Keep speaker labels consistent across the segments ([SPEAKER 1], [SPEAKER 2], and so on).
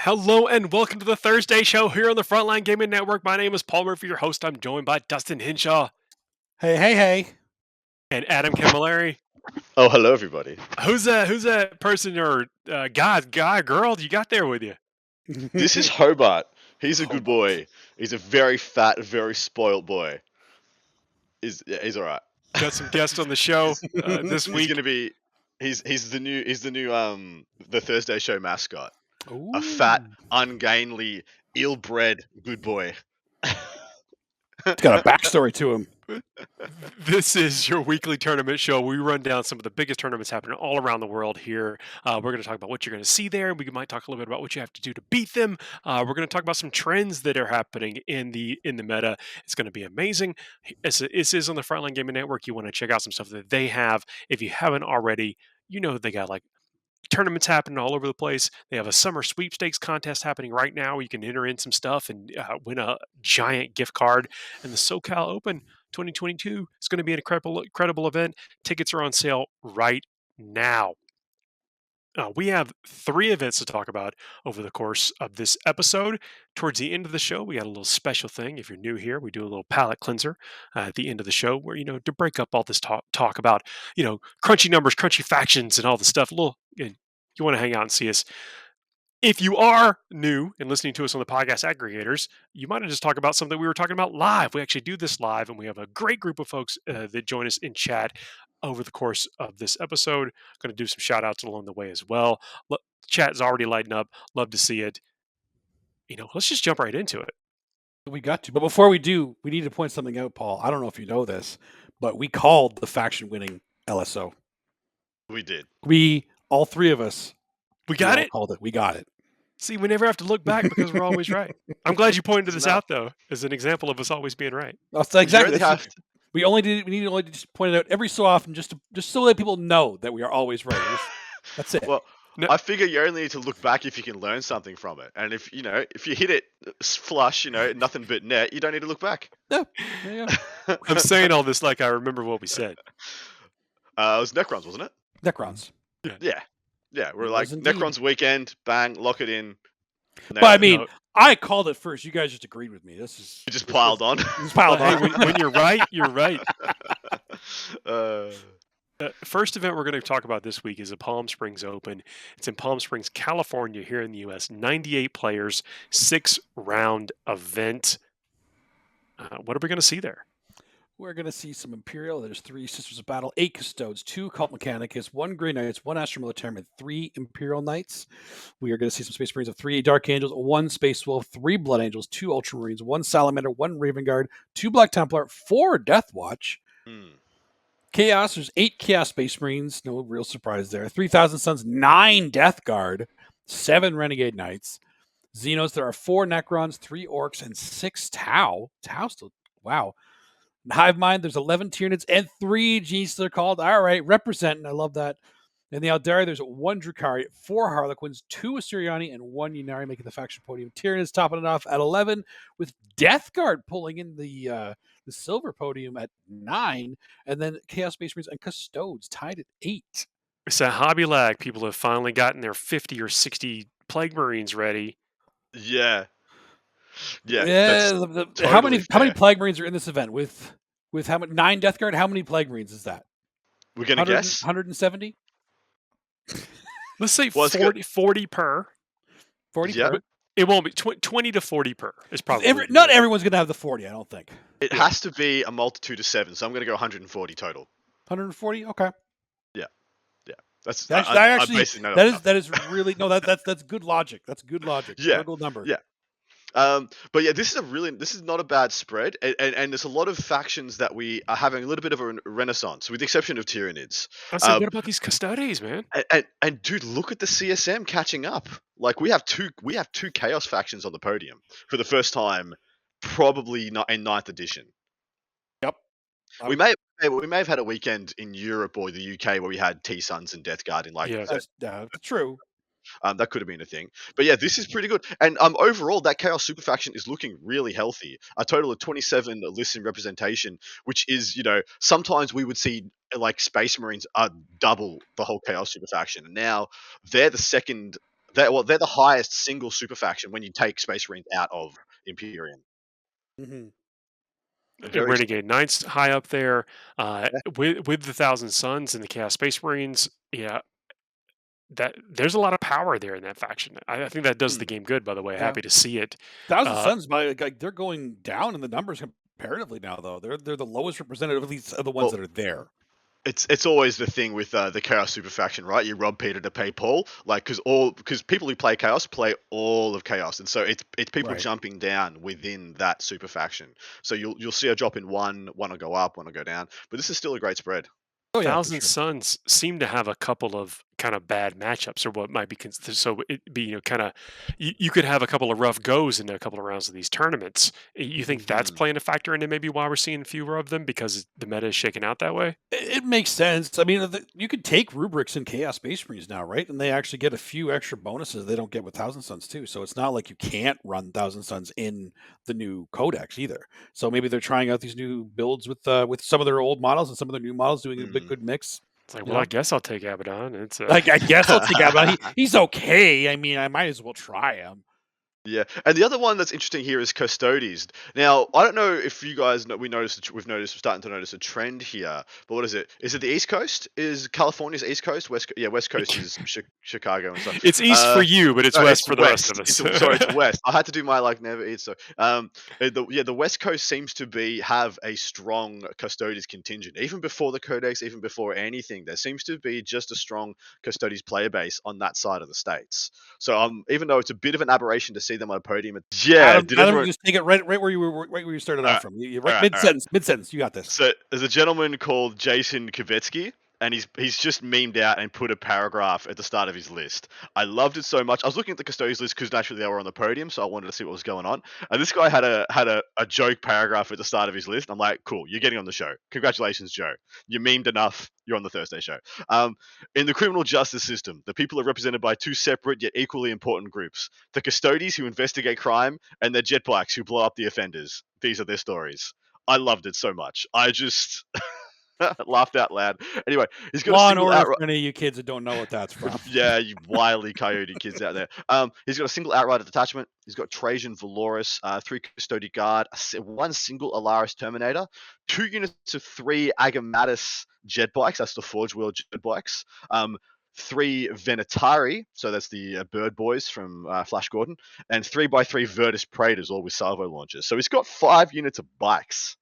[SPEAKER 1] Hello and welcome to the Thursday show here on the Frontline Gaming Network. My name is Paul Murphy, your host. I'm joined by Dustin Henshaw
[SPEAKER 2] Hey.
[SPEAKER 1] and Adam Camilleri.
[SPEAKER 3] Oh, hello, everybody.
[SPEAKER 1] Who's that person or guy, girl you got there with you?
[SPEAKER 3] This is Hobart. He's a good boy. He's a very fat, very spoiled boy. He's all right.
[SPEAKER 1] Got some guests on the show this week.
[SPEAKER 3] He's gonna be. He's the new the Thursday show mascot.
[SPEAKER 2] Ooh.
[SPEAKER 3] A fat, ungainly, ill-bred good boy.
[SPEAKER 2] It's got a backstory to him.
[SPEAKER 1] This is your weekly tournament show. We run down some of the biggest tournaments happening all around the world here. We're going to talk about what you're going to see there. We might talk a little bit about what you have to do to beat them. We're going to talk about some trends that are happening in the meta. It's going to be amazing. This is on the Frontline Gaming Network. You want to check out some stuff that they have. If you haven't already, you know they got like tournaments happening all over the place. They have a summer sweepstakes contest happening right now. You can enter in some stuff and win a giant gift card. And the SoCal Open 2022 is going to be an incredible event. Tickets are on sale right now. We have 3 events to talk about over the course of this episode. Towards the end of the show, we got a little special thing. If you're new here, we do a little palate cleanser at the end of the show where, to break up all this talk about, crunchy numbers, crunchy factions, and all the stuff. You want to hang out and see us. If you are new and listening to us on the podcast aggregators, you might have just talked about something we were talking about live. We actually do this live, and we have a great group of folks that join us in chat over the course of this episode. Going to do some shout outs along the way as well. Chat is already lighting up. Love to see it. Let's just jump right into it.
[SPEAKER 2] We got to. But before we do, we need to point something out, Paul. I don't know if you know this, but we called the faction winning LSO.
[SPEAKER 3] We did.
[SPEAKER 2] All 3 of us.
[SPEAKER 1] We got it?
[SPEAKER 2] Called it. We got it.
[SPEAKER 1] See, we never have to look back because we're always right. I'm glad you pointed this out, though, as an example of us always being right.
[SPEAKER 2] That's exactly. We need to just point it out every so often, just so that people know that we are always right. That's it.
[SPEAKER 3] Well, no. I figure you only need to look back if you can learn something from it, and if you hit it flush, nothing but net, you don't need to look back.
[SPEAKER 2] No.
[SPEAKER 1] I'm saying all this like I remember what we said.
[SPEAKER 3] It was Necrons, wasn't it?
[SPEAKER 2] Necrons.
[SPEAKER 3] Yeah. We're like Necrons weekend, bang, lock it in.
[SPEAKER 2] But I mean, I called it first. You guys just agreed with me.
[SPEAKER 3] You just piled on.
[SPEAKER 1] Hey, when you're right, you're right. First event we're going to talk about this week is a Palm Springs Open. It's in Palm Springs, California, here in the U.S. 98 players, 6-round event. What are we going to see there?
[SPEAKER 2] We're going to see some Imperial. There's 3 Sisters of Battle, 8 Custodes, 2 Cult Mechanicus, 1 Grey Knights, 1 Astro Militarum, and 3 Imperial Knights. We are going to see some Space Marines of 3 Dark Angels, 1 Space Wolf, 3 Blood Angels, 2 Ultramarines, 1 Salamander, 1 Raven Guard, 2 Black Templar, 4 Death Watch. Chaos, there's 8 Chaos Space Marines. No real surprise there. 3,000 Suns, 9 Death Guard, 7 Renegade Knights. Xenos, there are 4 Necrons, 3 Orcs, and 6 Tau. Tau still, wow. Hive Mind, there's 11 Tyranids and 3 G's. They're called. All right, representing. I love that. In the Aldari, there's 1 Drukhari, 4 Harlequins, 2 Assyriani, and 1 Yunari making the faction podium. Tyranids topping it off at 11, with Death Guard pulling in the silver podium at 9, and then Chaos Space Marines and Custodes tied at 8.
[SPEAKER 1] It's a hobby lag. People have finally gotten their 50 or 60 Plague Marines ready.
[SPEAKER 3] Yeah.
[SPEAKER 2] How many Plague Marines are in this event? With how many 9 Death Guard? How many Plague Marines is that?
[SPEAKER 3] We're gonna guess
[SPEAKER 2] 170.
[SPEAKER 1] Let's say 40 per.
[SPEAKER 2] 40
[SPEAKER 3] yeah.
[SPEAKER 2] per.
[SPEAKER 1] It won't be 20 to 40 per. Is probably
[SPEAKER 2] not everyone's gonna have the 40. I don't think
[SPEAKER 3] it has to be a multitude of 7. So I'm gonna go 140 total.
[SPEAKER 2] 140. Okay.
[SPEAKER 3] Yeah. That's
[SPEAKER 2] really that's good logic. That's good logic.
[SPEAKER 3] Yeah.
[SPEAKER 2] Good number.
[SPEAKER 3] Yeah. But yeah, this is not a bad spread, and there's a lot of factions that we are having a little bit of a renaissance, with the exception of Tyranids.
[SPEAKER 1] I said, what about these Custodes, man?
[SPEAKER 3] And dude, look at the CSM catching up. Like we have two Chaos factions on the podium for the first time, probably not in 9th edition.
[SPEAKER 2] Yep.
[SPEAKER 3] We may have had a weekend in Europe or the UK where we had T-Suns and Death Guard in
[SPEAKER 2] that's true.
[SPEAKER 3] That could have been a thing. But yeah, this is pretty good. And overall, that Chaos Super Faction is looking really healthy. A total of 27 lists in representation, which is, sometimes we would see like Space Marines double the whole Chaos Super Faction. And now they're the second They're the highest single super faction when you take Space Marines out of Imperium.
[SPEAKER 2] Mhm.
[SPEAKER 3] Very
[SPEAKER 1] Renegade Knights high up there,
[SPEAKER 3] yeah.
[SPEAKER 1] with the Thousand Suns and the Chaos Space Marines. Yeah, that there's a lot of power there in that faction. I think that does the
[SPEAKER 2] Mm.
[SPEAKER 1] game good. By the way,
[SPEAKER 2] Yeah.
[SPEAKER 1] happy to see it.
[SPEAKER 2] Thousand
[SPEAKER 1] Uh,
[SPEAKER 2] Suns, like they're going down in the numbers comparatively now, though. They're the lowest representative of these of the ones
[SPEAKER 3] Well,
[SPEAKER 2] that are there.
[SPEAKER 3] it's always the thing with the Chaos super faction, right? You rob Peter to pay Paul, like because people who play Chaos play all of Chaos, and so it's people
[SPEAKER 2] Right.
[SPEAKER 3] jumping down within that super faction. So you'll see a drop in one will go up, one will go down, but this is still a great spread.
[SPEAKER 2] Oh yeah, for
[SPEAKER 1] Thousand
[SPEAKER 2] sure.
[SPEAKER 1] Suns seem to have a couple of kind of bad matchups, or what might be considered. So it be kind of you could have a couple of rough goes in a couple of rounds of these tournaments. You think
[SPEAKER 2] Mhm.
[SPEAKER 1] that's
[SPEAKER 3] Mm.
[SPEAKER 1] playing a factor into maybe why we're seeing fewer of them because the meta is shaking out that way?
[SPEAKER 2] It makes sense. I mean, you could take rubrics in Chaos Space Marines now, right? And they actually get a few extra bonuses they don't get with Thousand Suns too. So it's not like you can't run Thousand Suns in the new Codex either. So maybe they're trying out these new builds with some of their old models and some of their new models, doing a big
[SPEAKER 3] Mm.
[SPEAKER 2] good mix.
[SPEAKER 1] It's like,
[SPEAKER 2] You
[SPEAKER 1] well, I
[SPEAKER 2] know,
[SPEAKER 1] guess I'll take Abaddon. It's
[SPEAKER 2] like I guess I'll take Abaddon. He's okay. I mean, I might as well try him.
[SPEAKER 3] Yeah, and the other one that's interesting here is Custodes. Now, I don't know if you guys know, we're starting to notice a trend here. But what is it? Is it the East Coast? Is California's East Coast? West Coast is Chicago and stuff.
[SPEAKER 1] it's east for you, but it's
[SPEAKER 3] No,
[SPEAKER 1] west
[SPEAKER 3] it's
[SPEAKER 1] for the rest of
[SPEAKER 3] west.
[SPEAKER 1] us.
[SPEAKER 3] Sorry, it's west. I had to do my like never eat. So, the West Coast seems to have a strong Custodes contingent. Even before the Codex, even before anything, there seems to be just a strong Custodes player base on that side of the states. So, even though it's a bit of an aberration to see them on a podium, yeah.
[SPEAKER 2] Adam,
[SPEAKER 3] Did
[SPEAKER 2] Adam,
[SPEAKER 3] everyone?
[SPEAKER 2] just take it right where you were, right where you started
[SPEAKER 3] All
[SPEAKER 2] off
[SPEAKER 3] right,
[SPEAKER 2] from. You
[SPEAKER 3] all
[SPEAKER 2] right
[SPEAKER 3] right, all right.
[SPEAKER 2] mid sentence. You got this.
[SPEAKER 3] So there's a gentleman called Jason Kvetsky, and he's just memed out and put a paragraph at the start of his list. I loved it so much. I was looking at the Custodes list because naturally they were on the podium, so I wanted to see what was going on. And this guy had a joke paragraph at the start of his list. I'm like, cool, you're getting on the show. Congratulations, Joe. You memed enough. You're on the Thursday show. In the criminal justice system, the people are represented by two separate yet equally important groups: the Custodes, who investigate crime, and the jetbikes, who blow up the offenders. These are their stories. I loved it so much. I just laughed out loud. Anyway, he's got a
[SPEAKER 2] Law and
[SPEAKER 3] single
[SPEAKER 2] Order for
[SPEAKER 3] outright.
[SPEAKER 2] any of you kids that don't know what that's from.
[SPEAKER 3] Yeah, you wily coyote kids out there. He's got a single outrider detachment. He's got Trajan Valoris, 3 Custody Guard, 1 single Alaris Terminator, 2 units of 3 Agamatus jet bikes. That's the Forge Wheel jet bikes. 3 Venatari, so that's the Bird Boys from Flash Gordon, and 3x3 Virtus Praetors, all with salvo launchers. So he's got 5 units of bikes.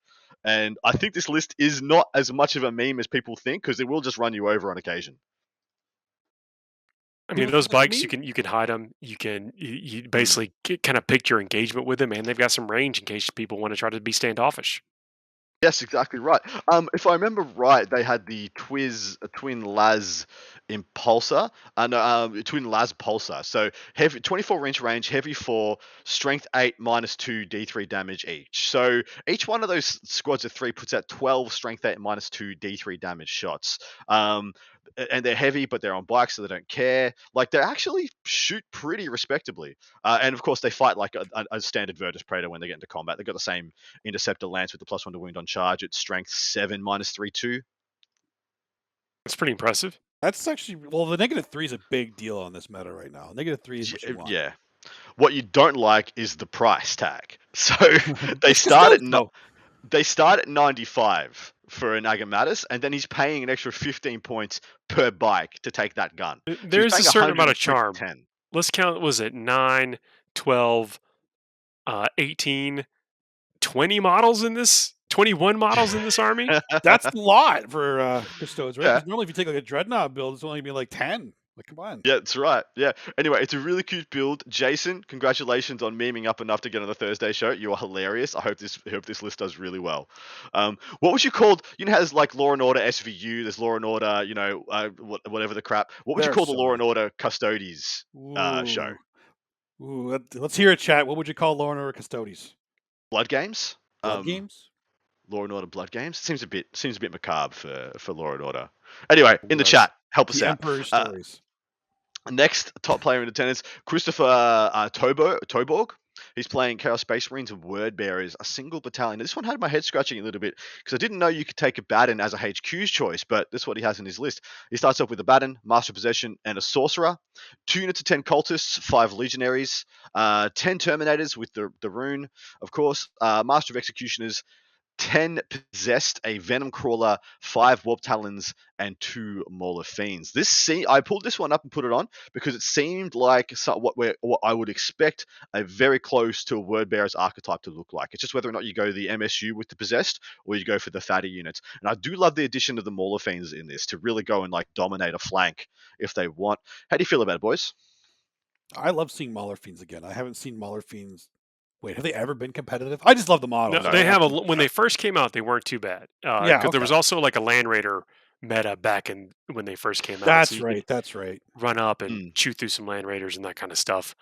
[SPEAKER 3] And I think this list is not as much of a meme as people think, because it will just run you over on occasion.
[SPEAKER 1] I mean,
[SPEAKER 2] People
[SPEAKER 1] those
[SPEAKER 2] think that's a
[SPEAKER 1] bikes
[SPEAKER 2] meme?
[SPEAKER 1] you can hide them. You
[SPEAKER 3] Mm.
[SPEAKER 1] basically kind of pick your engagement with them, and they've got some range in case people want to try to be standoffish.
[SPEAKER 3] Yes, exactly right. If I remember right, they had the Twin Las Impulsor, and Twin Las Pulsar. So heavy, 24-inch range, heavy 4, strength 8, -2 D3 damage each. So each one of those squads of 3 puts out 12 strength 8 -2 D3 damage shots. And they're heavy, but they're on bikes, so they don't care. Like, they actually shoot pretty respectably. And of course, they fight like a standard Virtus Praetor when they get into combat. They've got the same Interceptor Lance with the +1 to wound on charge. It's strength 7 -3/2.
[SPEAKER 1] It's pretty impressive.
[SPEAKER 2] That's actually the -3 is a big deal on this meta right now. -3 is what you want.
[SPEAKER 3] Yeah. What you don't like is the price tag. So they
[SPEAKER 2] It's
[SPEAKER 3] start at
[SPEAKER 2] Custodes, though.
[SPEAKER 3] they start at 95 for an Agamatus, and then he's paying an extra 15 points per bike to take that gun. So he's
[SPEAKER 1] There's a
[SPEAKER 3] paying
[SPEAKER 1] certain amount of
[SPEAKER 3] 120 for
[SPEAKER 1] charm.
[SPEAKER 3] 10.
[SPEAKER 1] Let's count. Was it 9, 12, 18, 20 models in this? 21 models in this army?
[SPEAKER 2] That's a lot for Custodes, right?
[SPEAKER 3] Yeah.
[SPEAKER 2] Because normally if you take like a Dreadnought build, it's only be like 10. Like, come on.
[SPEAKER 3] Yeah, that's right. Yeah. Anyway, it's a really cute build. Jason, congratulations on memeing up enough to get on the Thursday show. You are hilarious. I hope this list does really well. What would you call? You know how there's like Law and Order SVU, there's Law and Order, whatever the crap. What would you
[SPEAKER 2] There are
[SPEAKER 3] call the
[SPEAKER 2] so
[SPEAKER 3] Law
[SPEAKER 2] many.
[SPEAKER 3] and Order Custodes show?
[SPEAKER 2] Ooh, let's hear it, chat. What would you call Law and Order Custodes?
[SPEAKER 3] Blood Games.
[SPEAKER 2] Blood games?
[SPEAKER 3] Law and Order Blood Games. Seems a bit macabre for Law and Order. Anyway, in the
[SPEAKER 2] Yes.
[SPEAKER 3] chat, help us
[SPEAKER 2] The
[SPEAKER 3] out.
[SPEAKER 2] Emperor's Stories.
[SPEAKER 3] Next top player in attendance, Christopher Toborg. He's playing Chaos Space Marines and Word Bearers, a single battalion. This one had my head scratching a little bit because I didn't know you could take a Batten as a HQ's choice, but that's what he has in his list. He starts off with a Batten, Master of Possession, and a Sorcerer. 2 units of 10 Cultists, 5 Legionaries, 10 Terminators with the rune, of course, Master of Executioners, 10 possessed, a venom crawler, 5 warp talons, and 2 mauler fiends. I pulled this one up and put it on because it seemed like what I would expect a very close to a word bearer's archetype to look like. It's just whether or not you go the MSU with the possessed or you go for the fatty units. And I do love the addition of the mauler fiends in this to really go and like dominate a flank if they want. How do you feel about it, boys?
[SPEAKER 2] I love seeing Mauler Fiends again. I haven't seen Mauler Fiends. Wait, have they ever been competitive? I just love the model.
[SPEAKER 1] No, they have when they first came out, they weren't too bad.
[SPEAKER 2] Yeah,
[SPEAKER 1] because there was
[SPEAKER 2] okay.
[SPEAKER 1] also like a Land Raider meta back in when they first came out.
[SPEAKER 2] That's
[SPEAKER 1] so you
[SPEAKER 2] right.
[SPEAKER 1] could
[SPEAKER 2] That's right.
[SPEAKER 1] run up and chew through some Land Raiders and that kind of stuff.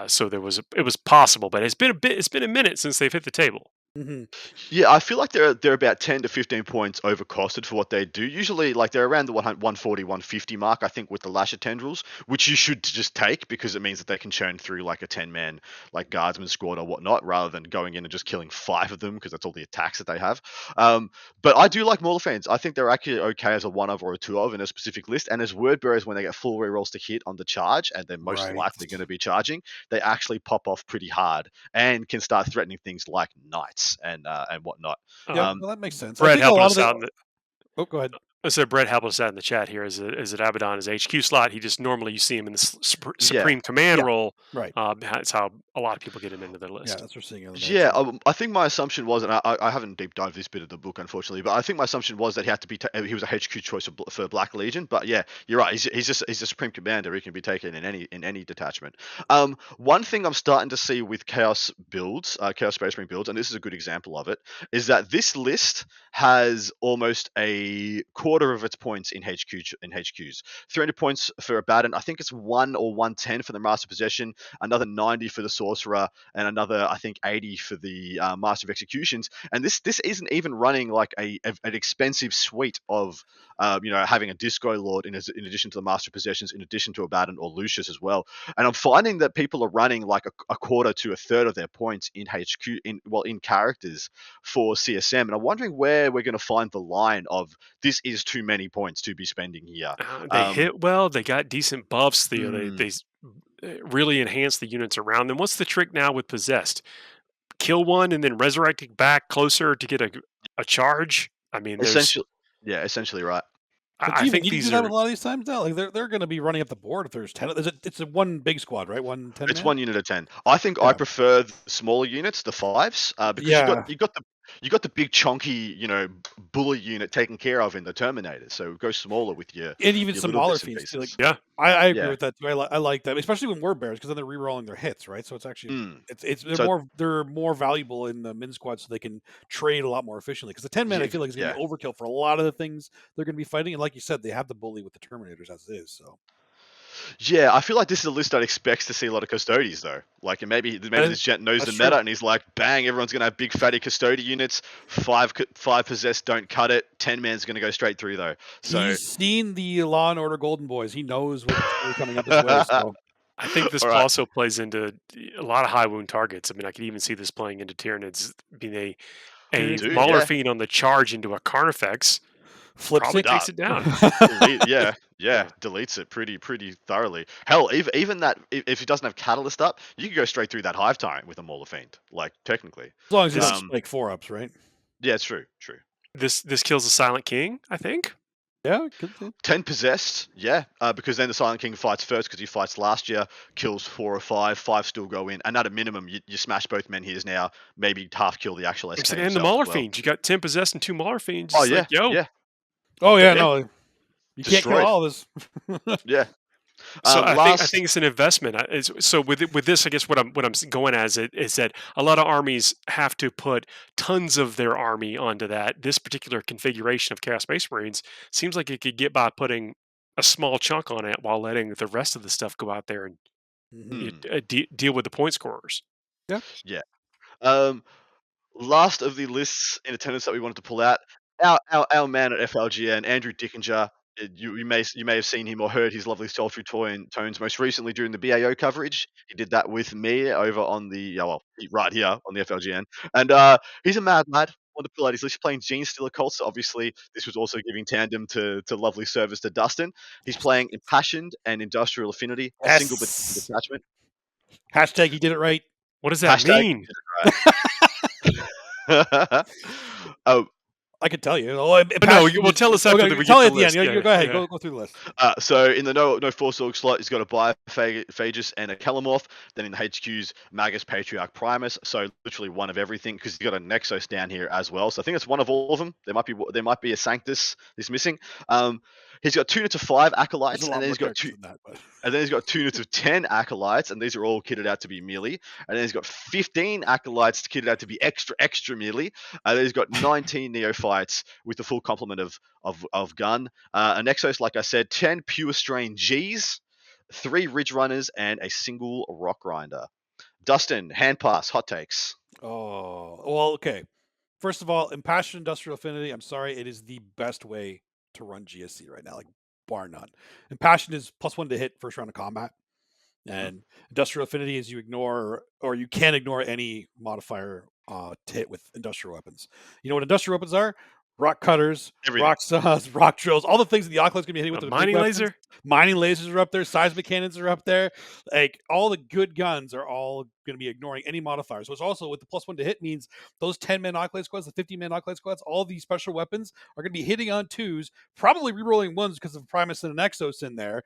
[SPEAKER 1] So it was possible, but it's been a minute since they've hit the table.
[SPEAKER 2] Mm-hmm.
[SPEAKER 3] Yeah, I feel like they're about 10 to 15 points overcosted for what they do. Usually, like they're around the 140, 150 mark, I think, with the Lasher Tendrils, which you should just take because it means that they can churn through like a 10-man like guardsman squad or whatnot, rather than going in and just killing 5 of them because that's all the attacks that they have. But I do like Mauler fans. I think they're actually okay as a 1 of or a 2 of in a specific list. And as word bearers, when they get full rerolls to hit on the charge, and they're most
[SPEAKER 2] Right.
[SPEAKER 3] likely going to be charging, they actually pop off pretty hard and can start threatening things like knights and whatnot.
[SPEAKER 2] Yeah,
[SPEAKER 1] Um,
[SPEAKER 2] well, that makes sense. I
[SPEAKER 1] Brett
[SPEAKER 2] think a
[SPEAKER 1] helping
[SPEAKER 2] lot
[SPEAKER 1] us
[SPEAKER 2] of
[SPEAKER 1] out in
[SPEAKER 2] the.
[SPEAKER 1] the.
[SPEAKER 2] Oh, go ahead.
[SPEAKER 1] So Brett helped us out in the chat here. Is it Abaddon is HQ slot? He just normally you see him in the Supreme Command
[SPEAKER 2] Yeah.
[SPEAKER 1] role.
[SPEAKER 2] Right.
[SPEAKER 1] That's how a lot of people get him into their
[SPEAKER 2] Yeah,
[SPEAKER 1] list.
[SPEAKER 2] that's what we're seeing in the notes.
[SPEAKER 3] Yeah, I think my assumption was, and I haven't deep dived this bit of the book unfortunately, but I think my assumption was that he had to be he was a HQ choice for Black Legion. But yeah, you're right. He's a Supreme Commander. He can be taken in any detachment. One thing I'm starting to see with Chaos builds, Chaos Space Marine builds, and this is a good example of it, is that this list has almost a quarter of its points in HQs. 300 points for a Batten. I think it's 1 or 110 for the Master Possession. Another 90 for the Sorcerer, and another I think 80 for the Master of Executions. And this isn't even running like an expensive suite of having a Disco Lord in addition to the Master of Possessions, in addition to a Batten or Lucius as well. And I'm finding that people are running like a quarter to a third of their points in HQ in characters for CSM. And I'm wondering where we're going to find the line of this is too many points to be spending here.
[SPEAKER 1] They hit well. They got decent buffs. They really enhance the units around them. What's the trick now with possessed? Kill one and then resurrect it back closer to get a charge. I mean,
[SPEAKER 3] essentially right.
[SPEAKER 2] But
[SPEAKER 1] I
[SPEAKER 2] do you
[SPEAKER 1] think
[SPEAKER 2] need to do
[SPEAKER 1] these
[SPEAKER 2] that
[SPEAKER 1] are.
[SPEAKER 2] with a lot of these times now? Like they're going to be running up the board if there's 10. It's a one big squad, right? 10
[SPEAKER 3] It's
[SPEAKER 2] man?
[SPEAKER 3] 1 unit of 10. I think I prefer the smaller units, the 5s, because you got the big chunky, bully unit taken care of in the Terminator. So go smaller with your
[SPEAKER 2] And even
[SPEAKER 3] your
[SPEAKER 2] some
[SPEAKER 3] little
[SPEAKER 2] Mauler
[SPEAKER 3] bits and
[SPEAKER 2] Fiends too. Like,
[SPEAKER 3] pieces.
[SPEAKER 1] Yeah.
[SPEAKER 2] I agree
[SPEAKER 3] Yeah.
[SPEAKER 2] with that too. I like that, especially when word bearers, because then they're rerolling their hits, right? So it's actually they're more valuable in the min squad, so they can trade a lot more efficiently. Because the 10 man, I feel like is going to be overkill for a lot of the things they're going to be fighting. And like you said, they have the bully with the Terminators as it is. So
[SPEAKER 3] yeah, I feel like this is a list that expects to see a lot of custodies though. Like, and maybe this gent knows the meta, and he's like, bang, everyone's gonna have big fatty custody units. 5 possessed don't cut it. 10 man's gonna go straight through though. So
[SPEAKER 2] he's seen the Law and Order Golden Boys. He knows what's really coming up his way. So
[SPEAKER 1] I think this also plays into a lot of high wound targets. I mean, I could even see this playing into Tyranids being a Mauler Fiend on the charge into a Carnifex. Probably takes it down.
[SPEAKER 3] Deletes it pretty thoroughly. Hell, even that if he doesn't have Catalyst up, you can go straight through that Hive Time with a Mauler Fiend, like technically.
[SPEAKER 2] As long as he doesn't spike 4-ups, right?
[SPEAKER 3] Yeah, it's true.
[SPEAKER 1] This kills the Silent King, I think.
[SPEAKER 2] Yeah,
[SPEAKER 3] 10 possessed, because then the Silent King fights first because he fights last year, kills 4 or 5, 5 still go in, and at a minimum, you smash both men here now, maybe half kill the actual SK.
[SPEAKER 1] And the Mauler Fiends, you got 10 possessed and 2 Mauler Fiends.
[SPEAKER 3] Oh yeah,
[SPEAKER 2] Oh yeah, no, you can't kill all of this.
[SPEAKER 3] Yeah.
[SPEAKER 1] So I think it's an investment. So with this, I guess what I'm going as is that a lot of armies have to put tons of their army onto that. This particular configuration of Chaos Space Marines seems like it could get by putting a small chunk on it while letting the rest of the stuff go out there and deal with the point scorers.
[SPEAKER 3] Yeah. Last of the lists in attendance that we wanted to pull out, our man at FLGN, Andrew Dickinger, You may have seen him or heard his lovely sultry tones most recently during the BAO coverage. He did that with me over on the right here on the FLGN, and he's a mad lad. Want to pull out his list, playing Gene Stealer Colts. Obviously, this was also giving tandem to lovely service to Dustin. He's playing Impassioned and Industrial Affinity, single
[SPEAKER 2] Yes.
[SPEAKER 3] detachment.
[SPEAKER 2] Hashtag he did it right.
[SPEAKER 1] What does that
[SPEAKER 3] Hashtag
[SPEAKER 1] mean?
[SPEAKER 3] Oh,
[SPEAKER 2] I can tell you.
[SPEAKER 1] No, you will tell us after we
[SPEAKER 2] tell
[SPEAKER 1] get
[SPEAKER 2] you
[SPEAKER 1] the
[SPEAKER 2] at the
[SPEAKER 1] list.
[SPEAKER 2] end.
[SPEAKER 1] Yeah,
[SPEAKER 2] Go ahead.
[SPEAKER 1] yeah.
[SPEAKER 2] Go through the list.
[SPEAKER 3] So in the no Force Org slot, he's got a Biophagus and a Calamorph. Then in the HQ's Magus, Patriarch, Primus. So literally one of everything, because he's got a Nexus down here as well. So I think it's one of all of them. There might be a Sanctus that's missing. He's got 2 units of 5 acolytes, and then he's got 2. And then he's got 2 units of 10 acolytes, and these are all kitted out to be melee. And then he's got 15 acolytes kitted out to be extra melee. And then he's got 19 neophytes with the full complement of gun. An Exos, like I said, 10 pure strain Gs, 3 Ridge Runners, and a single Rock Grinder. Dustin, hand pass, hot takes.
[SPEAKER 2] Oh, well, okay. First of all, Impassioned Industrial Affinity, I'm sorry, it is the best way to run GSC right now, like bar none. Impassioned is +1 to hit first round of combat. And Industrial Affinity is you ignore, or you can ignore any modifier to hit with industrial weapons. You know what industrial weapons are? Rock cutters,
[SPEAKER 3] Everything.
[SPEAKER 2] rock saws, rock drills, all the things that the Oculus going to be hitting with.
[SPEAKER 1] A
[SPEAKER 2] the
[SPEAKER 1] mining laser?
[SPEAKER 2] Mining lasers are up there. Seismic cannons are up there. Like all the good guns are all going to be ignoring any modifiers. So it's also with the +1 to hit means those 10-man Oculus squads, the 50-man Oculus squads, all these special weapons are going to be hitting on 2s, probably rerolling 1s because of Primus and an Exos in there.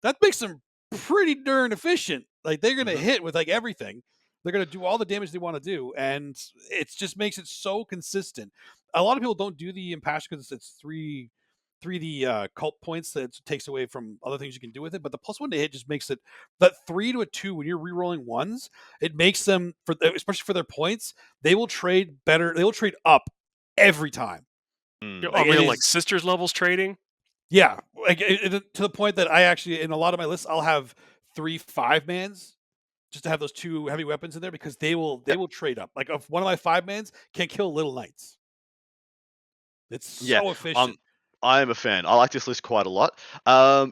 [SPEAKER 2] That makes them pretty darn efficient. Like they're going to hit with like everything. They're going to do all the damage they want to do, and it just makes it so consistent. A lot of people don't do the Impassion because it's three the cult points that it takes away from other things you can do with it. But the +1 to hit just makes it that 3 to a 2 when you're rerolling 1s. It makes them especially for their points. They will trade better. They will trade up every time.
[SPEAKER 1] Like sisters levels trading.
[SPEAKER 2] Yeah, like to the point that I actually in a lot of my lists I'll have 3 5-mans just to have those 2 heavy weapons in there because they will trade up. Like if one of my 5-mans can kill little knights. It's so efficient.
[SPEAKER 3] I am a fan. I like this list quite a lot.